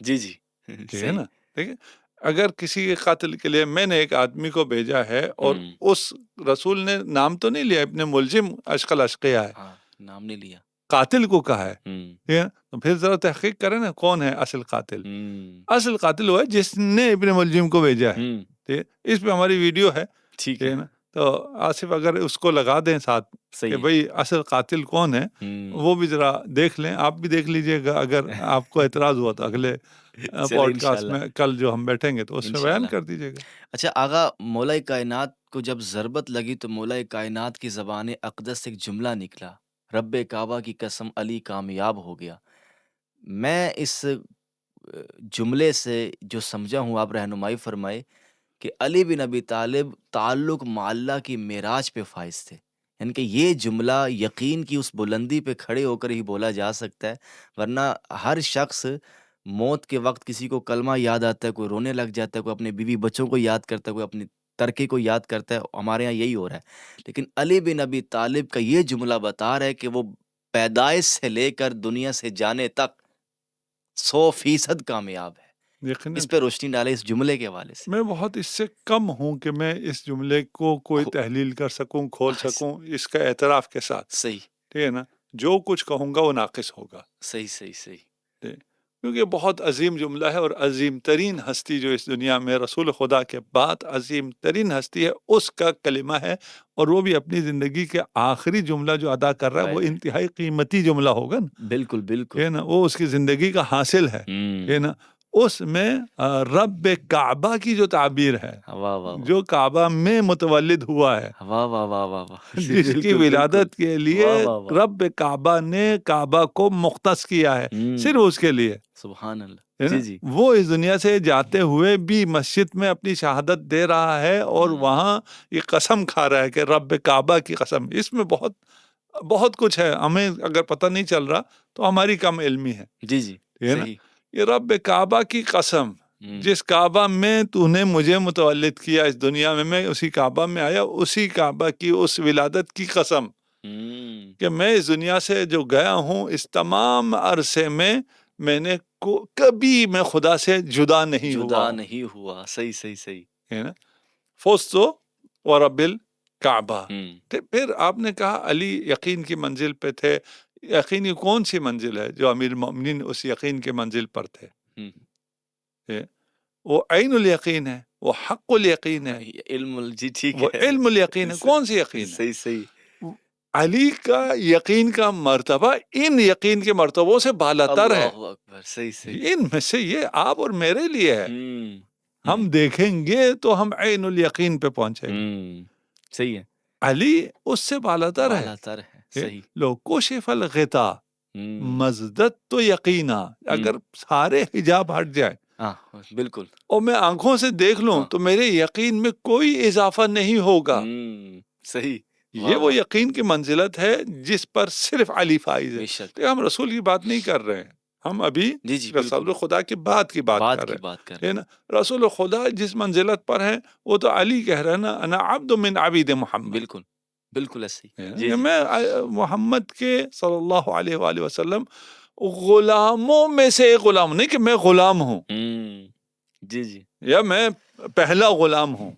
جی جی ٹھیک ہے نا. ٹھیک ہے. اگر کسی کے قاتل کے لیے میں نے ایک آدمی کو بھیجا ہے اور اس رسول نے نام تو نہیں لیا، ابن ملجم اشقل اشقیہ ہے، ہاں نام نہیں لیا، قاتل کو کہا ہے، ٹھیک ہے، تو پھر ذرا تحقیق کریں نا کون ہے اصل قاتل. اصل قاتل وہ ہے جس نے ابن ملجم کو بھیجا ہے. ٹھیک ہے. اس پہ ہماری ویڈیو ہے، ٹھیک ٹھیک ہے نا. تو آصف اگر اس کو لگا دیں ساتھ کہ بھئی اصل قاتل کون ہے، وہ بھی ذرا دیکھ لیں. آپ بھی دیکھ لیجئے گا، اگر آپ کو اعتراض ہوا تو اگلے پوڈ کاسٹ میں کل جو ہم بیٹھیں گے تو اس میں بیان کر دیجئے گا. اچھا آغا، مولا کائنات کو جب ضربت لگی تو مولا کائنات کی زبان اقدس سے ایک جملہ نکلا، رب کعبہ کی قسم علی کامیاب ہو گیا. میں اس جملے سے جو سمجھا ہوں، آپ رہنمائی فرمائے کہ علی بن ابی طالب تعلق مع اللہ کی معراج پہ فائز تھے. یعنی کہ یہ جملہ یقین کی اس بلندی پہ کھڑے ہو کر ہی بولا جا سکتا ہے، ورنہ ہر شخص موت کے وقت کسی کو کلمہ یاد آتا ہے، کوئی رونے لگ جاتا ہے، کوئی اپنے بیوی بچوں کو یاد کرتا ہے، کوئی اپنی ترکے کو یاد کرتا ہے. ہمارے ہاں یہی ہو رہا ہے. لیکن علی بن ابی طالب کا یہ جملہ بتا رہا ہے کہ وہ پیدائش سے لے کر دنیا سے جانے تک 100% کامیاب ہے. اس پہ روشنی ڈالے اس جملے کے حوالے سے. میں بہت اس سے کم ہوں کہ میں اس جملے کو کوئی تحلیل کر سکوں، کھول سکوں اس کا اعتراف کے ساتھ. صحیح. ٹھیک ہے نا. جو کچھ کہوں گا وہ ناقص ہوگا. صحیح صحیح صحیح. کیونکہ بہت عظیم جملہ ہے، اور عظیم ترین ہستی جو اس دنیا میں رسول خدا کے بعد عظیم ترین ہستی ہے، اس کا کلمہ ہے، اور وہ بھی اپنی زندگی کے آخری جملہ جو ادا کر رہا ہے وہ انتہائی قیمتی جملہ ہوگا نا. بالکل بالکل. ہے نا. وہ اس کی زندگی کا حاصل ہے. ہے نا. اس میں رب کعبہ کی جو تعبیر ہے، جو کعبہ میں متولد ہوا ہے، جس کی ولادت کے لیے رب کعبہ نے کعبہ کو مختص کیا ہے صرف اس کے لیے. سبحان اللہ. جی جی. وہ اس دنیا سے جاتے ہوئے بھی مسجد میں اپنی شہادت دے رہا ہے اور وہاں یہ قسم کھا رہا ہے کہ رب کعبہ کی قسم. اس میں بہت بہت کچھ ہے، ہمیں اگر پتہ نہیں چل رہا تو ہماری کم علمی ہے. جی جی صحیح. یہ رب کعبہ کی قسم، جس کعبہ میں تو نے مجھے متولد کیا اس دنیا میں اسی کعبہ میں آیا، اسی کعبہ کی اس ولادت کی قسم کہ میں اس دنیا سے جو گیا ہوں اس تمام عرصے میں نے کبھی میں خدا سے جدا نہیں ہوا. صحیح صحیح صحیح. ہے نا. فوزتو ورب الکعبہ. پھر آپ نے کہا علی یقین کی منزل پہ تھے. یقین کی کون سی منزل ہے جو امیر المومنین اس یقین کے منزل پر تھے؟ وہ عین الیقین ہے، وہ حق الیقین ہے، وہ علم الیقین ہے. کون سی یقین ہے؟ صحیح صحیح. علی کا یقین کا مرتبہ ان یقین کے مرتبوں سے بالاتر ہے. اللہ اکبر. صحیح صحیح. ان میں سے یہ آپ اور میرے لیے ہے. ہم دیکھیں گے تو ہم عین الیقین پہ پہنچیں گے. صحیح ہے، علی اس سے بالاتر ہے. بالا تر ہے. صحیح. لو کشف الغطا ہم، مزدت تو یقینا، اگر سارے حجاب ہٹ جائے ہاں بالکل. اور میں آنکھوں سے دیکھ لوں ہاں. تو میرے یقین میں کوئی اضافہ نہیں ہوگا. صحیح. یہ وہ یقین کی منزلت ہے جس پر صرف علی فائز ہے. بے شک. تو ہم رسول کی بات نہیں کر رہے ہیں، ہم ابھی جی جی رسول بالکل خدا کی بات کی بات کر کی رہے بات کر ہیں. رہے ہے نا؟ رسول خدا جس منزلت پر ہیں وہ تو علی کہہ رہے ہیں نا، انا عبد من عبید ہیں. محمد. بالکل بالکل ایسے ہی. ہے نا؟ جی کہ جی. میں محمد کے صلی اللہ علیہ وآلہ وسلم غلاموں میں سے ایک غلام، نہیں کہ میں غلام ہوں جی جی. یا میں پہلا غلام ہوں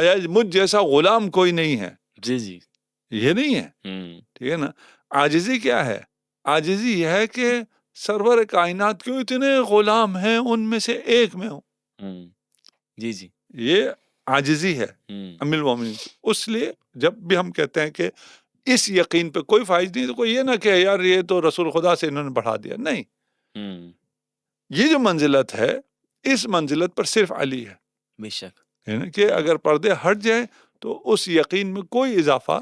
یا مجھ جیسا غلام کوئی نہیں ہے، جی جی. یہ نہیں ہے. ٹھیک ہے نا؟ عاجزی کیا ہے؟ عاجزی یہ ہے کہ سرور کائنات کیوں اتنے غلام ہیں ان میں سے ایک میں ہوں. جی جی. یہ عاجزی ہے ام المومنین. اس لیے جب بھی ہم کہتے ہیں کہ اس یقین پہ کوئی فائز نہیں، تو کوئی یہ نہ کہ یار یہ تو رسول خدا سے انہوں نے بڑھا دیا. نہیں، یہ جو منزلت ہے اس منزلت پر صرف علی ہے. بے شک. ہے نا کہ اگر پردے ہٹ جائیں تو اس یقین میں کوئی اضافہ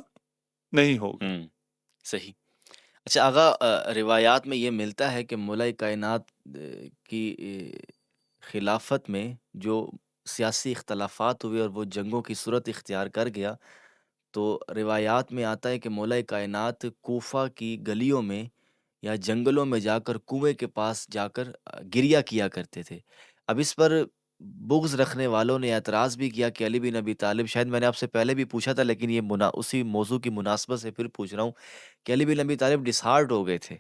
نہیں ہوگا. صحیح. اچھا آغا، روایات میں یہ ملتا ہے کہ مولا کائنات کی خلافت میں جو سیاسی اختلافات ہوئے اور وہ جنگوں کی صورت اختیار کر گیا، تو روایات میں آتا ہے کہ مولا کائنات کوفہ کی گلیوں میں یا جنگلوں میں جا کر کنویں کے پاس جا کر گریہ کیا کرتے تھے. اب اس پر بغض رکھنے والوں نے اعتراض بھی کیا کہ علی بن ابی طالب، شاید میں نے آپ سے پہلے بھی پوچھا تھا لیکن یہ اسی موضوع کی مناسبت سے پھر پوچھ رہا ہوں کہ علی بن ابی طالب ڈسہارٹ ہو گئے تھے.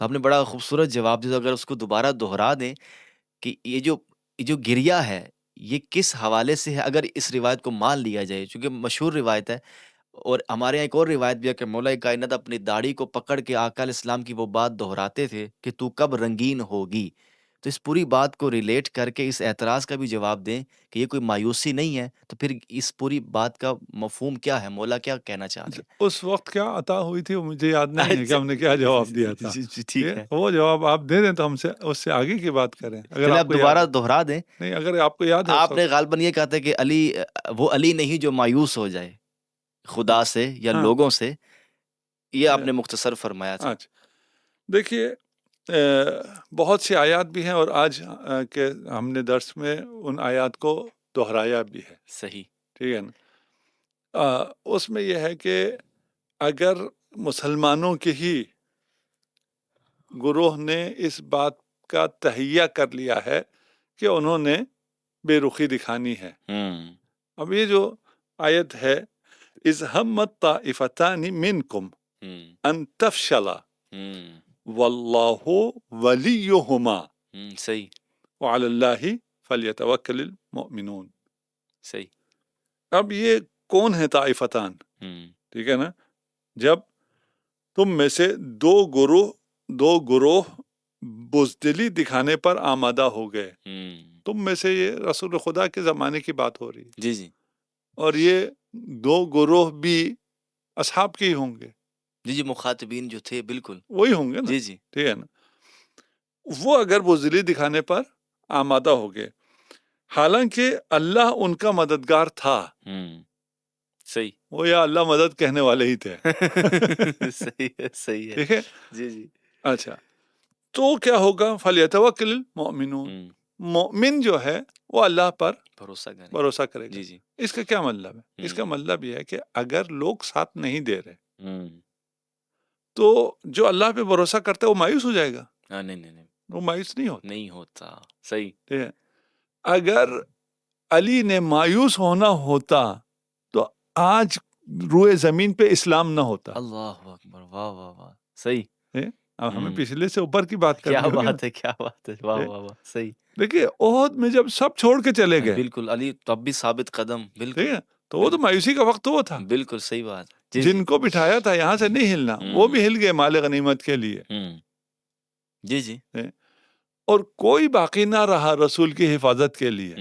تو آپ نے بڑا خوبصورت جواب دیا. اگر اس کو دوبارہ دہرا دیں کہ یہ جو گریہ ہے یہ کس حوالے سے ہے، اگر اس روایت کو مان لیا جائے، چونکہ مشہور روایت ہے. اور ہمارے یہاں ایک اور روایت بھی ہے کہ مولا کائنات اپنی داڑھی کو پکڑ کے آقا علیہ السلام کی وہ بات دہراتے تھے کہ تو کب رنگین ہوگی. تو اس پوری بات کو ریلیٹ کر کے اس اعتراض کا بھی جواب دیں کہ یہ کوئی مایوسی نہیں ہے، تو پھر اس پوری بات کا مفہوم کیا ہے، مولا کیا کہنا چاہ رہے ہیں؟ اس وقت کیا عطا ہوئی تھی وہ مجھے یاد نہیں ہے کہ اچھا، ہم نے کیا جواب دیا تھا. جی ٹھیک ہے. وہ جواب آپ دے دیں تو ہم سے اس سے آگے کی بات کریں اگر چلے آپ آپ کو یاد دوبارہ ہے. دہرا دیں. نہیں اگر آپ کو یاد ہے اس آپ نے وقت. غالباً یہ کہا تھا کہ علی وہ علی نہیں جو مایوس ہو جائے خدا سے یا ہاں. لوگوں سے، یہ آپ نے مختصر فرمایا تھا. اچھا دیکھیے بہت سی آیات بھی ہیں اور آج کے ہم نے درس میں ان آیات کو دہرایا بھی ہے. صحیح. ٹھیک ہے نا؟ اس میں یہ ہے کہ اگر مسلمانوں کے ہی گروہ نے اس بات کا تہیہ کر لیا ہے کہ انہوں نے بے رخی دکھانی ہے. اب یہ جو آیت ہے اذ ہمت طائفتان منکم ان تفشلا واللہ ولیہما صحیح. وعلی اللہ فلیتوکل المؤمنون. صحیح. اب یہ کون ہے طائفتان؟ ٹھیک ہے نا؟ جب تم میں سے دو گروہ بزدلی دکھانے پر آمادہ ہو گئے. تم میں سے یہ رسول خدا کے زمانے کی بات ہو رہی ہے. جی جی. اور یہ دو گروہ بھی اصحاب کے ہی ہوں گے. جی جی مخاطبین جو تھے بالکل وہی ہوں گے نا. جی جی. ٹھیک ہے نا؟ وہ اگر بزدلی دکھانے پر آمادہ ہو گئے حالانکہ اللہ ان کا مددگار تھا. صحیح. وہ یا اللہ مدد کہنے والے ہی تھے. صحیح ہے. صحیح ہے. ٹھیک ہے. جی جی. اچھا تو کیا ہوگا؟ فلیتوکل المؤمنون. مومن جو ہے وہ اللہ پر بھروسہ کرے گا. جی جی. اس کا کیا مطلب ہے؟ اس کا مطلب یہ ہے کہ اگر لوگ ساتھ نہیں دے رہے تو جو اللہ پہ بھروسہ کرتا ہے وہ مایوس ہو جائے گا. نہیں وہ مایوس نہیں ہوتا. نہیں ہوتا. صحیح. ٹھیک ہے. اگر علی نے مایوس ہونا ہوتا تو آج روئے زمین پہ اسلام نہ ہوتا. اللہ اکبر. واہ واہ واہ. صحیح. اب ہمیں پچھلے سے اوپر کی بات کرنی کیا ہوگی. بات ہے کیا بات ہے. واہ واہ واہ. صحیح. دیکھیے احد میں جب سب چھوڑ کے چلے گئے بالکل علی تب بھی ثابت قدم. ٹھیک بالکل ہے تو وہ تو مایوسی کا وقت وہ تھا. بالکل صحیح بات. جی جن کو بٹھایا تھا یہاں سے نہیں ہلنا وہ بھی ہل گئے مال غنیمت کے لیے. جی جی. اور کوئی باقی نہ رہا رسول کی حفاظت کے لیے.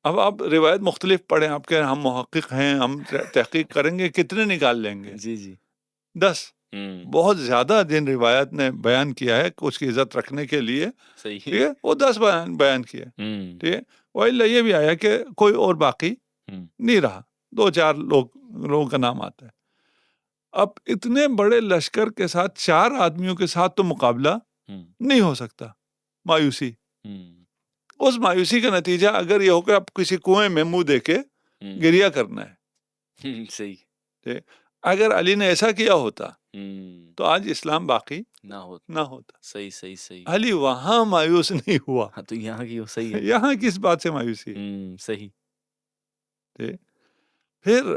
اب آپ روایت مختلف پڑھیں. آپ کہہ رہے ہیں ہم محقق ہیں ہم تحقیق کریں گے کتنے نکال لیں گے؟ جی جی. 10. بہت زیادہ جن روایت نے بیان کیا ہے اس کی عزت رکھنے کے لیے. صحیح. ٹھیک ہے وہ 10 بیان کیا. ٹھیک ہے. وَإِلَّا یہ بھی آیا کہ کوئی اور باقی نہیں رہا. 2-4 لوگوں کا نام آتا ہے. اب اتنے بڑے لشکر کے ساتھ 4 آدمیوں کے ساتھ تو مقابلہ نہیں ہو سکتا. مایوسی. اس مایوسی کا نتیجہ اگر یہ ہو کہ اب کسی کنویں میں منہ دے کے گریا کرنا ہے. صحیح. اگر علی نے ایسا کیا ہوتا تو آج اسلام باقی نہ ہوتا. صحیح. علی وہاں مایوس نہیں ہوا. تو یہاں کی صحیح ہے. یہاں کس بات سے مایوسی؟ صحیح. پھر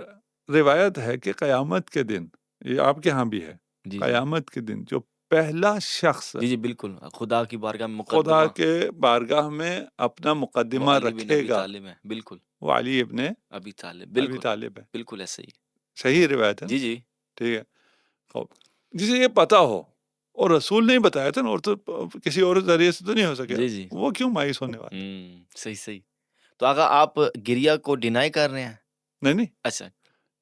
روایت ہے کہ قیامت کے دن، یہ آپ کے ہاں بھی ہے، قیامت کے دن جو پہلا شخص جی بالکل خدا کی بارگاہ میں خدا کے بارگاہ میں اپنا مقدمہ رکھے گا، بالکل وہ علی ابن ابی طالب. ابی طالب ہے. بالکل ایسے ہی. صحیح روایت ہے. جی. ٹھیک ہے. جسے یہ پتا ہو اور رسول نے ہی بتایا تھا نا، اور تو کسی اور ذریعے سے تو نہیں ہو سکے. وہ کیوں مایوس ہونے والا؟ صحیح. تو آقا آپ گریا کو ڈینائی کر رہے ہیں؟ نہیں. اچھا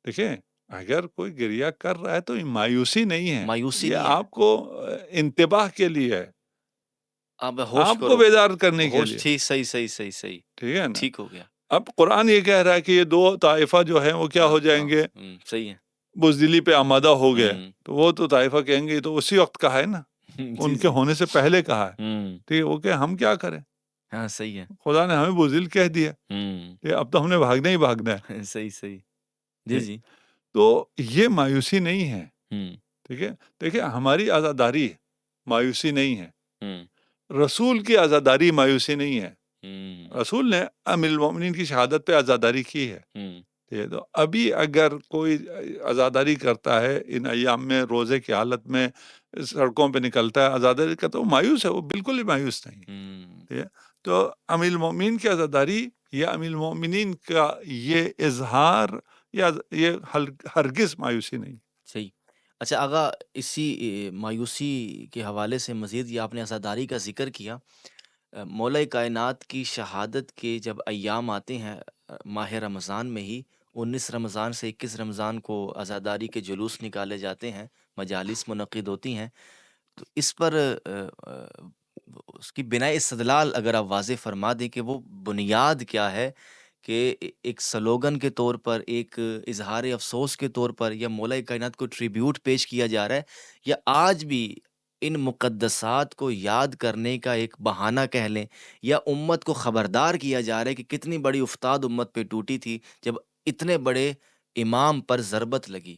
دیکھیں، اگر کوئی گریا کر رہا ہے تو مایوسی نہیں ہے، مایوسی یہ نہیں ہے. آپ کو انتباہ کے لیے ہے، ہوش آپ کو بیدار کرنے کے لیے. ٹھیک. صحیح. ٹھیک ہے نا. ٹھیک ہو گیا. اب قرآن یہ کہہ رہا ہے کہ یہ 2 طائفہ جو ہیں وہ کیا ہو جائیں گے؟ صحیح ہے. بزدلی پہ آمادہ ہو گئے. تو وہ تو طائفہ کہیں گے تو اسی وقت کہا ہے نا، ان کے ہونے سے پہلے کہا ہے. ٹھیک ہے. وہ کہ ہم کیا کریں؟ ہاں صحیح ہے. خدا نے ہمیں بزدل کہہ دیا، اب تو ہم نے بھاگنا ہی بھاگنا ہے. صحیح. جی. تو یہ مایوسی نہیں ہے. ٹھیک ہے. دیکھیں، ہماری آزاداری مایوسی نہیں ہے، رسول کی آزاداری مایوسی نہیں ہے. رسول نے ام المومنین کی شہادت پہ آزاداری کی ہے. تو ابھی اگر کوئی آزاداری کرتا ہے ان ایام میں، روزے کی حالت میں سڑکوں پہ نکلتا ہے آزاداری کرتا ہے، وہ مایوس ہے، وہ بالکل ہی مایوس نہیں. تو ام المومنین کی آزاداری یا ام المومنین کا یہ اظہار یا یہ ہرگز مایوسی نہیں. صحیح. اچھا آقا، اسی مایوسی کے حوالے سے مزید یہ آپ نے عزاداری کا ذکر کیا، مولا کائنات کی شہادت کے جب ایام آتے ہیں ماہ رمضان میں ہی، 19 رمضان سے 21 رمضان کو عزاداری کے جلوس نکالے جاتے ہیں، مجالس منعقد ہوتی ہیں، تو اس پر اس کی بناء استدلال اگر آپ واضح فرما دیں کہ وہ بنیاد کیا ہے کہ ایک سلوگن کے طور پر، ایک اظہار افسوس کے طور پر، یا مولا کائنات کو ٹریبیوٹ پیش کیا جا رہا ہے، یا آج بھی ان مقدسات کو یاد کرنے کا ایک بہانہ کہہ لیں، یا امت کو خبردار کیا جا رہا ہے کہ کتنی بڑی افتاد امت پہ ٹوٹی تھی جب اتنے بڑے امام پر ضربت لگی.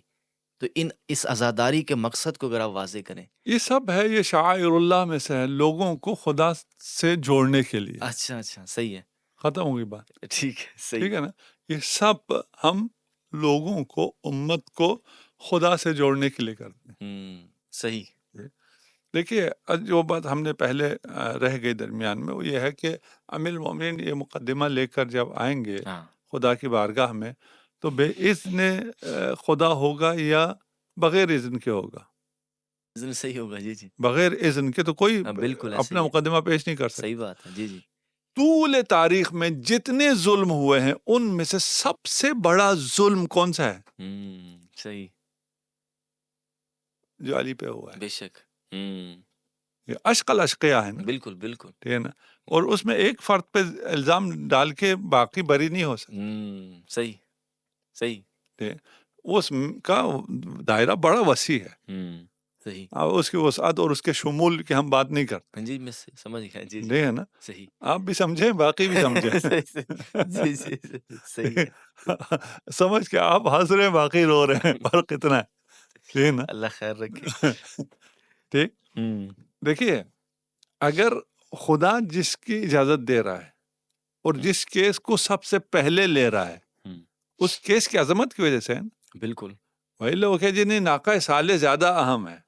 تو اس عزاداری کے مقصد کو اگر آپ واضح کریں. یہ سب ہے، یہ شعائر اللہ میں سے ہے، لوگوں کو خدا سے جوڑنے کے لیے. اچھا صحیح ہے. ختم ہوگی بات. ٹھیک ہے. صحیح. ٹھیک ہے نا. یہ سب ہم لوگوں کو، امت کو خدا سے جوڑنے کے لیے کرتے ہیں. صحیح. دیکھیے، جو بات ہم نے پہلے رہ گئی درمیان میں، وہ یہ ہے کہ ام المومنین یہ مقدمہ لے کر جب آئیں گے خدا کی بارگاہ میں، تو بے اذن خدا ہوگا یا بغیر اذن کے ہوگا؟ صحیح ہوگا. جی. بغیر اذن کے تو کوئی بالکل اپنا مقدمہ پیش نہیں کر سکتا. صحیح بات ہے. جی. طول تاریخ میں جتنے ظلم ہوئے ہیں ان میں سے سب سے بڑا ظلم کون سا ہے؟ صحیح. جو علی پہ ہوا ہے. بے شک. یہ اشق الاشقیاء ہے نا. بالکل. ٹھیک ہے نا. اور اس میں ایک فرد پہ الزام ڈال کے باقی بری نہیں ہو سکتا. صحیح. اس کا دائرہ بڑا وسیع ہے. صحیح. اس کی وسعت اور اس کے شمول کی ہم بات نہیں کرتے. جی میں سمجھ گیا. جی ٹھیک ہے نا. صحیح. آپ بھی سمجھیں، باقی بھی سمجھیں. جی صحیح ہے. سمجھ کے آپ ہنس رہے ہیں، باقی رو رہے ہیں، فرق اتنا ہے. ٹھیک ہے نا. اللہ خیر رکھے. ٹھیک. دیکھیے، اگر خدا جس کی اجازت دے رہا ہے اور جس کیس کو سب سے پہلے لے رہا ہے، اس کیس کی عظمت کی وجہ سے ہے نا. بالکل. وہی لوگ کہ جنہیں ناقہ صالح زیادہ اہم ہے،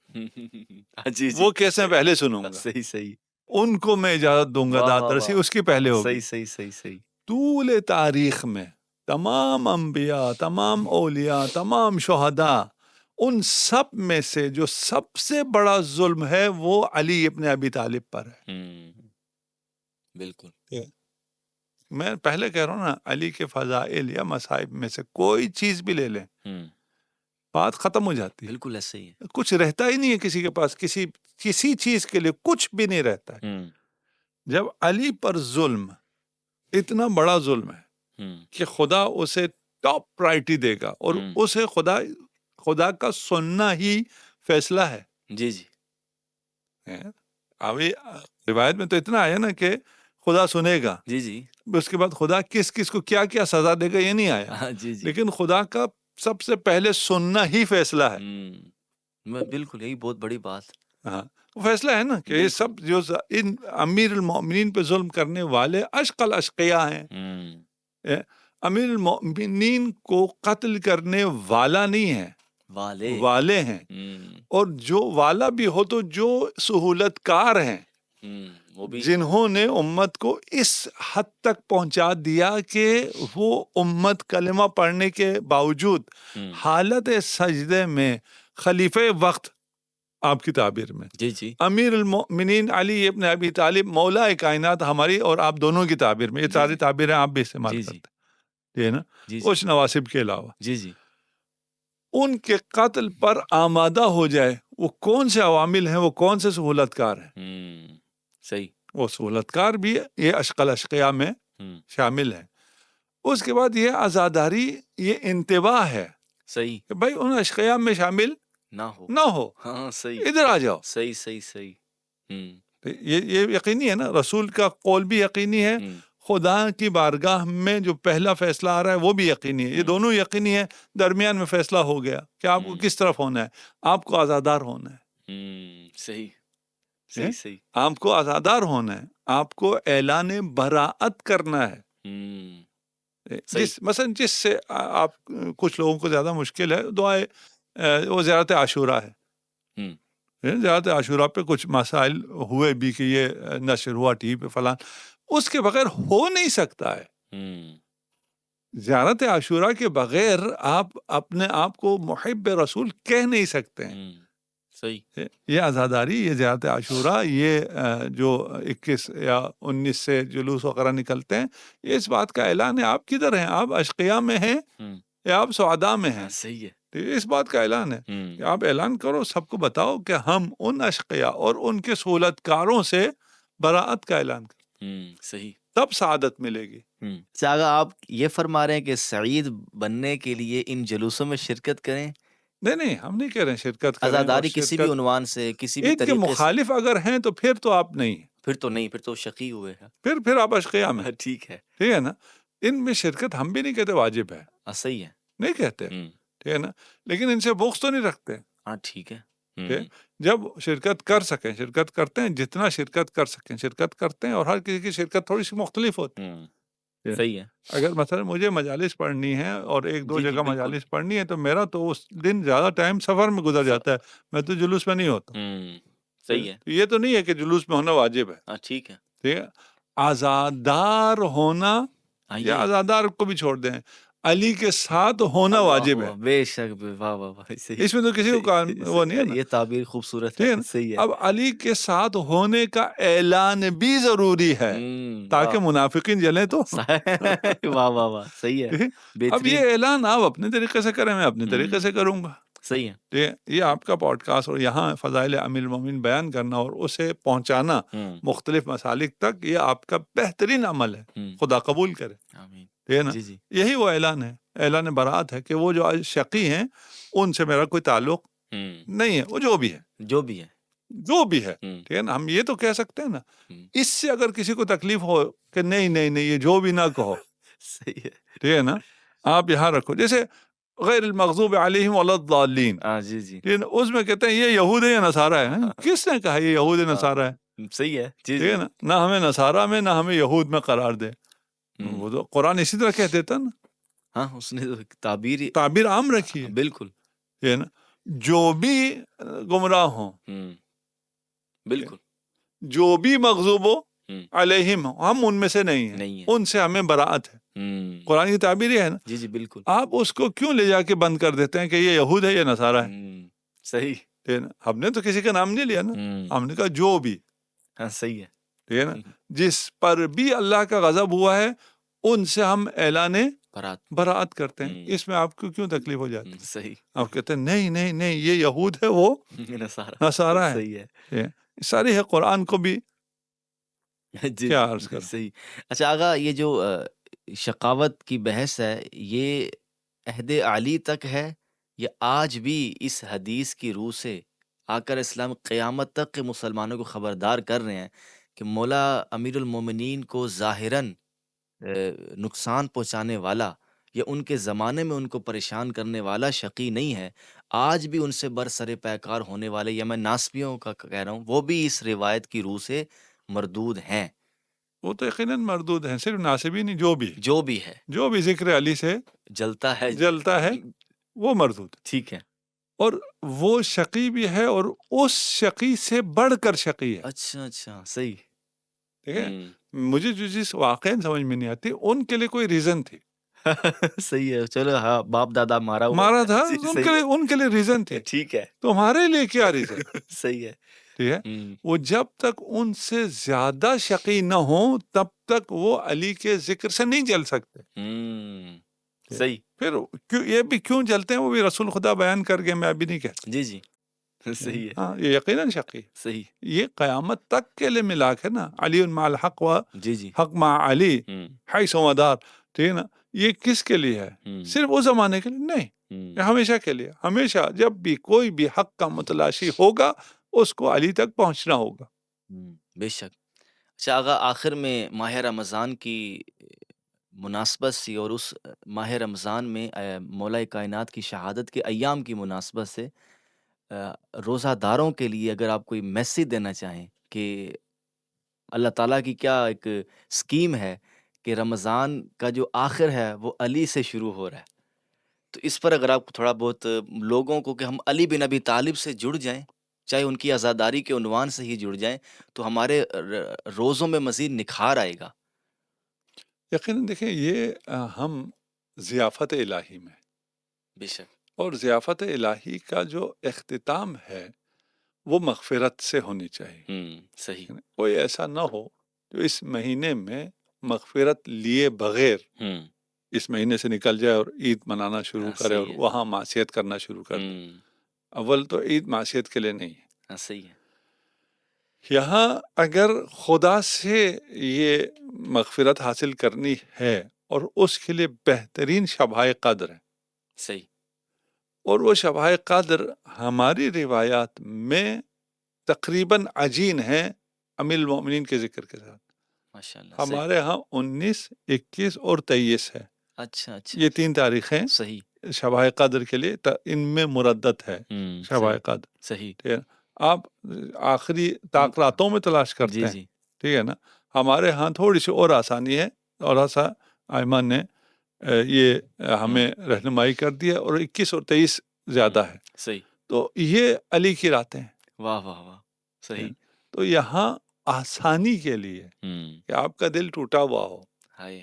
جی وہ کیس میں پہلے سنوں گا. صحیح. ان کو میں اجازت دوں گا، داد رسی اس کی پہلے ہوگی. صحیح. طول تاریخ میں تمام انبیاء، تمام اولیاء، تمام شہداء، ان سب میں سے جو سب سے بڑا ظلم ہے وہ علی ابن ابی طالب پر ہے. بالکل. میں پہلے کہہ رہا ہوں نا، علی کے فضائل یا مصائب میں سے کوئی چیز بھی لے لیں، بات ختم ہو جاتی ہے. بالکل ایسے ہی ہے. کچھ رہتا ہی نہیں ہے کسی کے پاس، کسی چیز کے لیے کچھ بھی نہیں رہتا ہے. جب علی پر ظلم اتنا بڑا ظلم ہے کہ خدا اسے ٹاپ پرائرٹی دے گا، اور اسے خدا کا سننا ہی فیصلہ ہے۔ جی جی ابھی روایت میں تو اتنا آیا نا کہ خدا سنے گا، جی جی اس کے بعد خدا کس کس کو کیا کیا سزا دے گا یہ نہیں آیا، جی جی لیکن خدا کا سب سے پہلے سننا ہی فیصلہ ہے۔ بالکل یہی بہت بڑی بات۔ ہاں وہ فیصلہ ہے نا کہ یہ سب جو ان امیر المؤمنین پہ ظلم کرنے والے اشقل اشقیاء ہیں۔ امیر المؤمنین کو قتل کرنے والا نہیں ہے، والے ہیں، اور جو والا بھی ہو تو جو سہولت کار ہیں، جنہوں نے امت کو اس حد تک پہنچا دیا کہ وہ امت کلمہ پڑھنے کے باوجود حالت سجدے میں خلیفہ وقت، آپ کی تعبیر میں جی جی امیر المؤمنین علی ابن ابی طالب مولا کائنات، ہماری اور آپ دونوں کی تعبیر میں، یہ ساری تعبیریں آپ بھی استعمال کرتے ہیں، یہ نا کچھ نواسب کے علاوہ، جی جی ان کے قتل پر آمادہ ہو جائے، وہ کون سے عوامل ہیں، وہ کون سے سہولت کار ہیں؟ صحیح، وہ سہولت کار بھی یہ اشقل اشقیاء میں شامل ہے۔ اس کے بعد یہ عزاداری، یہ انتباہ ہے صحیح کہ بھائی ان اشقیاء میں شامل نہ ہو، ہاں صحیح، ادھر آ جاؤ۔ صحیح صحیح صحیح یہ یقینی ہے نا، رسول کا قول بھی یقینی ہے، خدا کی بارگاہ میں جو پہلا فیصلہ آ رہا ہے وہ بھی یقینی ہے، یہ دونوں یقینی ہے۔ درمیان میں فیصلہ ہو گیا کہ آپ کو کس طرف ہونا ہے، آپ کو آزادار ہونا ہے۔ صحیح صحیح صحیح، آپ کو آزادار ہونا ہے، آپ کو اعلان براءت کرنا ہے۔ جس سے آپ کچھ لوگوں کو زیادہ مشکل ہے دعائے وہ زیارت عاشورہ ہے۔ زیارت عاشورہ پہ کچھ مسائل ہوئے بھی کہ یہ نشر ہوا ٹی وی پہ فلان، اس کے بغیر ہو نہیں سکتا ہے۔ زیارت عاشورہ کے بغیر آپ اپنے آپ کو محب رسول کہہ نہیں سکتے ہیں۔ صحیح، یہ عزاداری، یہ زیارت عاشورہ، یہ جو 21 یا 19 سے جلوس وغیرہ نکلتے ہیں، یہ اس بات کا اعلان ہے آپ کدھر ہیں، آپ اشقیاء میں ہیں یا آپ سعداء میں ہیں۔ صحیح ہے، اس بات کا اعلان ہے کہ آپ اعلان کرو، سب کو بتاؤ کہ ہم ان اشقیاء اور ان کے سہولت کاروں سے براءت کا اعلان کریں، صحیح، تب سعادت ملے گی۔ آگا آپ یہ فرما رہے ہیں کہ سعید بننے کے لیے ان جلوسوں میں شرکت کریں؟ نہیں ہم نہیں کہہ رہے ہیں شرکت کریں، اور عزاداری کسی بھی عنوان سے، کسی بھی ان کے طریقے سے، مخالف اگر ہیں تو پھر تو آپ نہیں، پھر تو شقی ہوئے ہیں، پھر آپ اشقیاء میں، ٹھیک ہے، ٹھیک ہے نا۔ ان میں شرکت ہم بھی نہیں کہتے واجب ہے، صحیح ہے، نہیں کہتے، ٹھیک ہے نا، لیکن ان سے بغض تو نہیں رکھتے۔ ٹھیک ہے، جب شرکت کر سکیں شرکت کرتے ہیں، جتنا شرکت کر سکیں شرکت کرتے ہیں، اور ہر کسی کی شرکت تھوڑی سی مختلف ہوتی ہے۔ صحیح ہے، اگر مثلا مجھے مجالس پڑھنی ہے اور ایک دو جی جگہ بالکل، مجالس پڑھنی ہے تو میرا تو اس دن زیادہ ٹائم سفر میں گزر جاتا ہے، میں تو جلوس میں نہیں ہوتا۔ صحیح ہے، یہ تو نہیں ہے کہ جلوس میں ہونا واجب ہے، ٹھیک ہے، ٹھیک ہے۔ آزادار ہونا، یہ آزادار کو بھی چھوڑ دیں، علی کے ساتھ ہونا واجب ہے، بے شک، واہ واہ واہ، صحیح، اس میں تو کسی کو وہ نہیں ہے نا، یہ تعبیر خوبصورت ٹھیک ہے، ہے نا۔ صحیح ہے، اب علی کے ساتھ ہونے کا اعلان بھی ضروری ہے تاکہ منافقین جلیں تو۔ واہ واہ واہ، صحیح ہے، اب بہترین، یہ اعلان آپ اپنے طریقے سے کریں، میں اپنے طریقے سے کروں گا، صحیح ہے، ٹھیک ہے۔ یہ آپ کا پوڈ کاسٹ اور یہاں فضائل امیر المومنین بیان کرنا اور اسے پہنچانا مختلف مسالک تک، یہ آپ کا بہترین عمل ہے، خدا قبول کرے، آمین، ٹھیک ہے نا۔ جی جی، یہی وہ اعلان ہے، اعلان براءت ہے کہ وہ جو آج شقی ہیں ان سے میرا کوئی تعلق نہیں ہے، وہ جو بھی ہے، جو بھی ہے، جو بھی ہے، ٹھیک ہے نا۔ ہم یہ تو کہہ سکتے ہیں نا، اس سے اگر کسی کو تکلیف ہو کہ نہیں یہ جو بھی نہ کہو، صحیح ہے، ٹھیک ہے نا، آپ یہاں رکھو، جیسے غیر المغضوب علیہم ولا الضالین، جی جی، اس میں کہتے ہیں یہ یہود ہے یا نصارہ ہے، کس نے کہا یہ یہود نصارہ ہے؟ صحیح ہے، جی ٹھیک ہے نا، نہ ہمیں نصارہ میں نہ ہمیں یہود میں قرار دے، وہ تو قرآن اسی طرح کہہ دیتا نا، ہاں، اس نے تعبیر عام رکھی ہے، بالکل، ٹھیک ہے نا۔ جو بھی گمراہ ہوں، بالکل، جو بھی مغضوب علیہم، ہم ان میں سے نہیں ہیں، ان سے ہمیں براءت ہے، قرآن کی تعبیر یہ ہے نا۔ جی جی بالکل، آپ اس کو کیوں لے جا کے بند کر دیتے ہیں کہ یہ یہود ہے یا نصارہ ہے؟ صحیح، ٹھیک ہے نا، ہم نے تو کسی کا نام نہیں لیا نا، ہم نے کہا جو بھی، ہاں صحیح ہے، ٹھیک ہے نا، جس پر بھی اللہ کا غضب ہوا ہے ان سے ہم اعلان براءت کرتے ہیں، اس میں آپ کو کیوں تکلیف ہو جاتی ہے؟ صحیح، آپ کہتے ہیں نہیں یہ یہود ہے، وہ نصارہ ہے، صحیح ہے، ساری ہے قرآن کو بھی جی کیا عرض کریں۔ صحیح۔ اچھا آغا، یہ جو شقاوت کی بحث ہے، یہ عہد علی تک ہے یا آج بھی اس حدیث کی روح سے آقا اسلام قیامت تک کے مسلمانوں کو خبردار کر رہے ہیں کہ مولا امیر المومنین کو ظاہراً نقصان پہنچانے والا یا ان کے زمانے میں ان کو پریشان کرنے والا شقی نہیں ہے، آج بھی ان سے برسر پیکار ہونے والے، یا میں ناسبیوں کا کہہ رہا ہوں، وہ بھی اس روایت کی روح سے مردود ہیں، وہ تو یقیناً مردود ہیں، صرف ناصبی نہیں، جو بھی ہے جو بھی ذکر علی سے جلتا ہے جلتا ہے وہ مردود ہے، ٹھیک ہے، اور وہ شقی بھی ہے اور اس شقی سے بڑھ کر شقی ہے. اچھا صحیح، ٹھیک ہے، مجھے جو چیز واقعی سمجھ میں نہیں آتی، ان کے لیے کوئی ریزن تھی، صحیح ہے، چلو ہاں باپ دادا مارا ہوا مارا تھا، جی، ان صحیح کے لیے ریزن تھی. ہے، ٹھیک ہے، تمہارے لیے کیا ریزن؟ صحیح ہے، ٹھیک ہے، وہ جب تک ان سے زیادہ شقی نہ ہوں تب تک وہ علی کے ذکر سے نہیں جل سکتے. صحیح، پھر یہ بھی کیوں جلتے ہیں وہ بھی رسول خدا بیان کر گئے، میں ابھی نہیں کہتا. جی جی، صحیح ہے، ہاں، یہ یقیناً شقی، صحیح، یہ قیامت تک کے لیے ملاک ہے نا. علی مع الحق و جی جی، حق مع علی حیث مدار. ٹھیک ہے نا، یہ کس کے لیے ہے؟ صرف اس زمانے کے لیے نہیں، یہ ہمیشہ کے لیے. ہمیشہ جب بھی کوئی بھی حق کا متلاشی ہوگا اس کو علی تک پہنچنا ہوگا. بے شک. اچھا آغا، آخر میں ماہ رمضان کی مناسبت سی اور اس ماہ رمضان میں مولا کائنات کی شہادت کے ایام کی مناسبت سے روزہ داروں کے لیے اگر آپ کوئی میسیج دینا چاہیں کہ اللہ تعالیٰ کی کیا ایک سکیم ہے کہ رمضان کا جو آخر ہے وہ علی سے شروع ہو رہا ہے، تو اس پر اگر آپ تھوڑا بہت لوگوں کو کہ ہم علی بن ابی طالب سے جڑ جائیں، چاہے ان کی عزاداری کے عنوان سے ہی جڑ جائیں، تو ہمارے روزوں میں مزید نکھار آئے گا. یقیناً دیکھیں، یہ ہم ضیافت الہی میں، بے شک، اور ضیافت الہی کا جو اختتام ہے وہ مغفرت سے ہونی چاہیے. صحیح، کوئی ایسا نہ ہو جو اس مہینے میں مغفرت لیے بغیر اس مہینے سے نکل جائے اور عید منانا شروع کرے اور صحیح ہے، وہاں معصیت کرنا شروع کر دے. اول تو عید معصیت کے لیے نہیں ہے. صحیح ہے، یہاں اگر خدا سے یہ مغفرت حاصل کرنی ہے اور اس کے لیے بہترین شبۂ قدر ہے، صحیح، اور وہ شبۂ قدر ہماری روایات میں تقریباً عجین ہے امیر المومنین کے ذکر کے ساتھ. ماشاء اللہ، ہمارے ہاں 19، 21 اور 23 ہے. اچھا یہ 3 تاریخیں صحیح، شبۂ قدر کے لیے ان میں مردت ہے شبۂ قدر. صحیح، ٹھیک ہے، آپ آخری راتوں میں تلاش کرتے جی ہیں. جی، ٹھیک ہے نا، ہمارے ہاں تھوڑی سی اور آسانی ہے، اور سا ایمن نے یہ ہمیں رہنمائی کر دیا، اور 21 اور 23 زیادہ ہے. صحیح، تو یہ علی کی راتیں ہیں. واہ واہ واہ، صحیح، تو یہاں آسانی کے لیے کہ آپ کا دل ٹوٹا ہوا ہو، ہائے،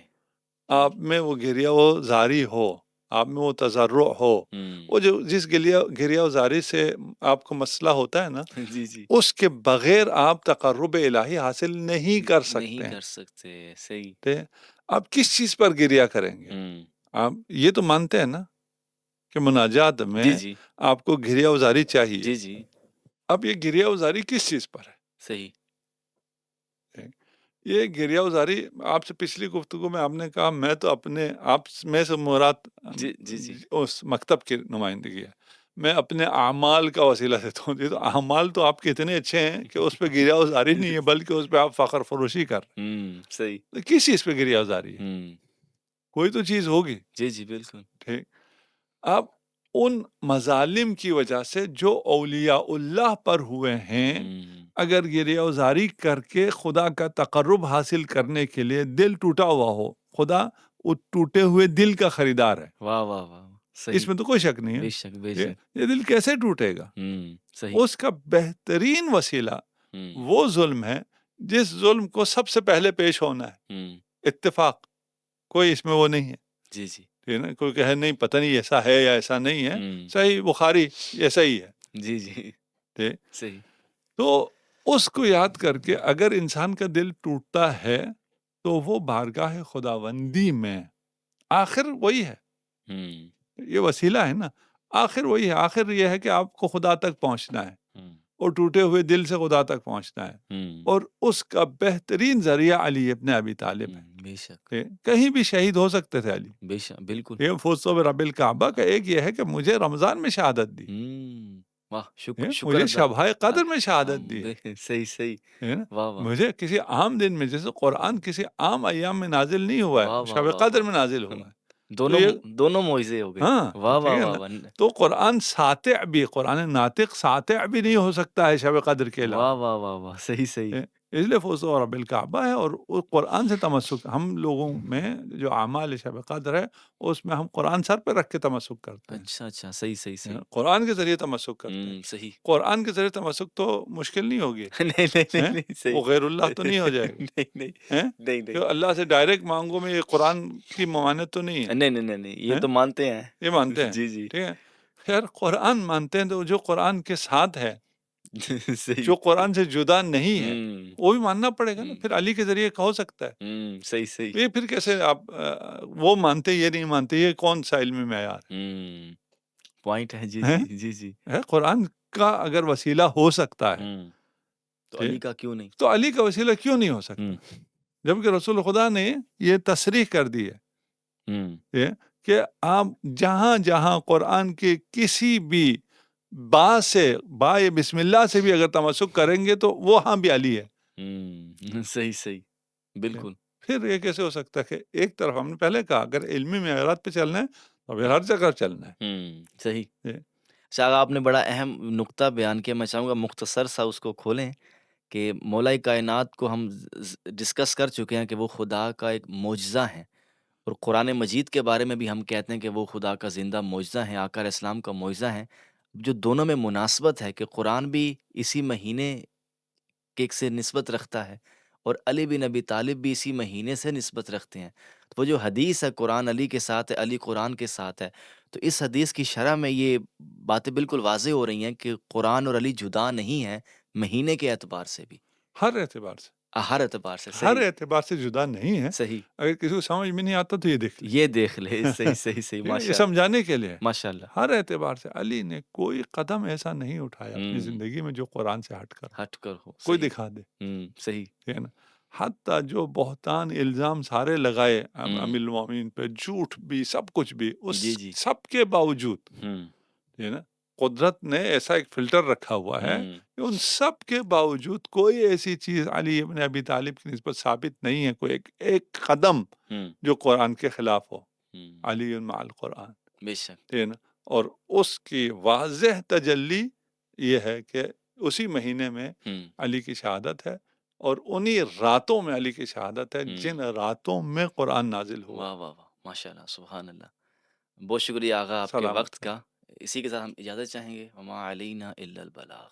آپ میں وہ گریہ و زاری ہو، آپ میں وہ تضرع ہو، وہ جو جس گریہ و زاری سے آپ کو مسئلہ ہوتا ہے نا، جی جی، اس کے بغیر آپ تقرب الہی حاصل نہیں کر سکتے نہیں ہیں. کر سکتے، صحیح، آپ کس چیز پر گریہ کریں گے؟ آپ یہ تو مانتے ہیں نا کہ مناجات میں جی جی، آپ کو گریہ و زاری چاہیے. جی جی، اب یہ گریہ و زاری کس چیز پر ہے؟ صحیح، یہ گریہ و زاری، آپ سے پچھلی گفتگو میں آپ نے کہا میں تو اپنے آپ میں سے مراد جی جی جی، اس مکتب کی نمائندگی ہے، میں اپنے اعمال کا وسیلہ دیتا ہوں. یہ تو اعمال تو آپ کے اتنے اچھے ہیں کہ اس پہ گریہ و زاری نہیں ہے، بلکہ اس پہ آپ فخر فروشی کر رہے ہیں. صحیح، تو کس چیز پہ گریہ و زاری ہے؟ کوئی تو چیز ہوگی. جی جی، بالکل، ٹھیک، اب ان مظالم کی وجہ سے جو اولیاء اللہ پر ہوئے ہیں، اگر گریہ و زاری کر کے خدا کا تقرب حاصل کرنے کے لیے دل ٹوٹا ہوا ہو، خدا وہ ٹوٹے ہوئے دل کا خریدار ہے. واہ واہ واہ، صحیح، اس میں تو کوئی شک نہیں بے ہے. شک بے شک، یہ دل کیسے ٹوٹے گا؟ صحیح، اس کا بہترین وسیلہ وہ ظلم ہے جس ظلم کو سب سے پہلے پیش ہونا ہے. اتفاق، کوئی اس میں وہ نہیں ہے. جی جی، کوئی کہے نہیں پتہ نہیں ایسا ہے یا ایسا نہیں ہے، صحیح بخاری ایسا ہی ہے. جی جی، صحیح، تو اس کو یاد کر کے اگر انسان کا دل ٹوٹتا ہے تو وہ بارگاہ خداوندی میں آخر وہی ہے، یہ وسیلہ ہے نا، آخر وہی ہے. آخر یہ ہے کہ آپ کو خدا تک پہنچنا ہے. اور ٹوٹے ہوئے دل سے خدا تک پہنچنا ہے، ہوں، اور اس کا بہترین ذریعہ علی ابن ابی طالب ہے۔ بے شک، کہیں بھی شہید ہو سکتے تھے علی۔ بے شک، بالکل۔ یہ فزت برب الکعبہ کا ایک یہ ہے کہ مجھے رمضان میں شہادت دی، واہ، شکر مجھے ادا۔ شبہ قدر میں شہادت دی ہے، صحیح صحیح، ہے نا؟ واہ واہ، مجھے کسی عام دن میں، جیسے قرآن کسی عام ایام میں نازل نہیں ہوا واہ ہے، واہ شب واہ قدر واہ، میں نازل ہوا ہے۔ تو دونوں یہ دونوں معجزے ہو گئے، ہاں واہ ٹھیک واہ ہے واہ نا، واہ، تو قرآن ساطع بھی، قرآن ناطق ساطع بھی نہیں ہو سکتا ہے شب قدر کے علاوہ۔ واہ واہ واہ واہ، صحیح صحیح، اس لیے فوز و رب الکعبہ ہے، اور اس قرآن سے تمسک ہم لوگوں میں جو اعمال شب قدر ہے اس میں ہم قرآن سر پہ رکھ کے تمسک کرتے ہیں، اچھا اچھا، صحیح صحیح صحیح، قرآن کے ذریعے تمسک کرتے ہیں۔ صحیح، قرآن کے ذریعے تمسک تو مشکل نہیں ہوگی، نہیں نہیں نہیں ہیں؟ نہیں، صحیح، وہ غیر اللہ تو نہیں ہو جائے گا، نہیں نہیں ہیں؟ نہیں نہیں کہ اللہ سے ڈائریکٹ مانگو میں، یہ قرآن کی ممانعت تو نہیں ہے، نہیں نہیں نہیں نہیں، یہ ہیں؟ تو مانتے ہیں، یہ مانتے ہیں، جی جی، ٹھیک ہے۔ خیر قرآن مانتے ہیں تو جو قرآن کے ساتھ ہے، صحیح، جو قرآن سے جدا نہیں ہے، وہ بھی ماننا پڑے گا نا، ہوں، پھر علی کے ذریعے ہو سکتا ہے۔ صحیح صحیح، یہ پھر کیسے آپ وہ مانتے یہ نہیں مانتے، یہ کون سا علمی معیار پوائنٹ ہے، جی ہے؟ جی جی جی، ہے قرآن کا اگر وسیلہ ہو سکتا ہے تو علی کا کیوں نہیں؟ تو علی کا وسیلہ کیوں نہیں ہو سکتا؟ ہوں، جبکہ رسول خدا نے یہ تصریح کر دی ہے یہ کہ آپ جہاں جہاں قرآن کے کسی بھی با سے، با بسم اللہ سے بھی اگر تمسک کریں گے تو وہ ہاں بھی علی ہے۔ صحیح صحیح، بالکل، پھر یہ کیسے ہو سکتا ہے کہ ایک طرف ہم نے پہلے کہا اگر علمی معیارات پہ چلنا ہے تو پھر ہر جگہ چلنا ہے۔ صحیح۔ یہ شاہ آپ نے بڑا اہم نقطہ بیان کیا، میں چاہوں گا مختصر سا اس کو کھولیں کہ مولا کائنات کو ہم ڈسکس کر چکے ہیں کہ وہ خدا کا ایک معجزہ ہے، اور قرآن مجید کے بارے میں بھی ہم کہتے ہیں کہ وہ خدا کا زندہ معجزہ ہے، آقا علیہ السلام کا معجزہ ہے، جو دونوں میں مناسبت ہے کہ قرآن بھی اسی مہینے کے سے نسبت رکھتا ہے، اور علی بن ابی طالب بھی اسی مہینے سے نسبت رکھتے ہیں۔ تو وہ جو حدیث ہے قرآن علی کے ساتھ ہے، علی قرآن کے ساتھ ہے، تو اس حدیث کی شرح میں یہ باتیں بالکل واضح ہو رہی ہیں کہ قرآن اور علی جدا نہیں ہیں، مہینے کے اعتبار سے بھی، ہر اعتبار سے، ہر اعتبار سے، ہر صحیح اعتبار سے جدا نہیں ہے۔ صحیح، اگر کسی کو سمجھ میں نہیں آتا تو یہ دیکھ لے، یہ دیکھ لے، صحیح صحیح صحیح، ٹھیک ہے؟ یہ ماشاء اللہ سمجھانے کے لیے ہے۔ ماشاء اللہ، ہر اعتبار سے علی نے کوئی قدم ایسا نہیں اٹھایا اپنی زندگی میں جو قرآن سے ہٹ کر ہٹ کر ہو، کوئی صحیح، دکھا دے، صحیح، ٹھیک ہے نا؟ حتیٰ جو بہتان الزام سارے لگائے امیر المومنین پہ، جھوٹ بھی، سب کچھ بھی، اس جی جی، سب کے باوجود، ٹھیک ہے نا، قدرت نے ایسا ایک فلٹر رکھا ہوا ہے کہ ان سب کے باوجود کوئی ایسی چیز علی ابن ابی طالب کی نسبت ثابت نہیں ہے، کوئی ایک قدم جو قرآن کے خلاف ہو۔ علی مع القرآن، بے شک، ٹھیک ہے نا؟ اور اس کی واضح تجلی یہ ہے کہ اسی مہینے میں علی کی شہادت ہے، اور انہی راتوں میں علی کی شہادت ہے جن راتوں میں قرآن نازل ہوا۔ واہ واہ واہ، ماشاء اللہ، سبحان اللہ، بہت شکریہ آغا آپ کے سلامت وقت کا۔ اسی کے ساتھ ہم اجازت چاہیں گے، وما علینا الا البلاغ۔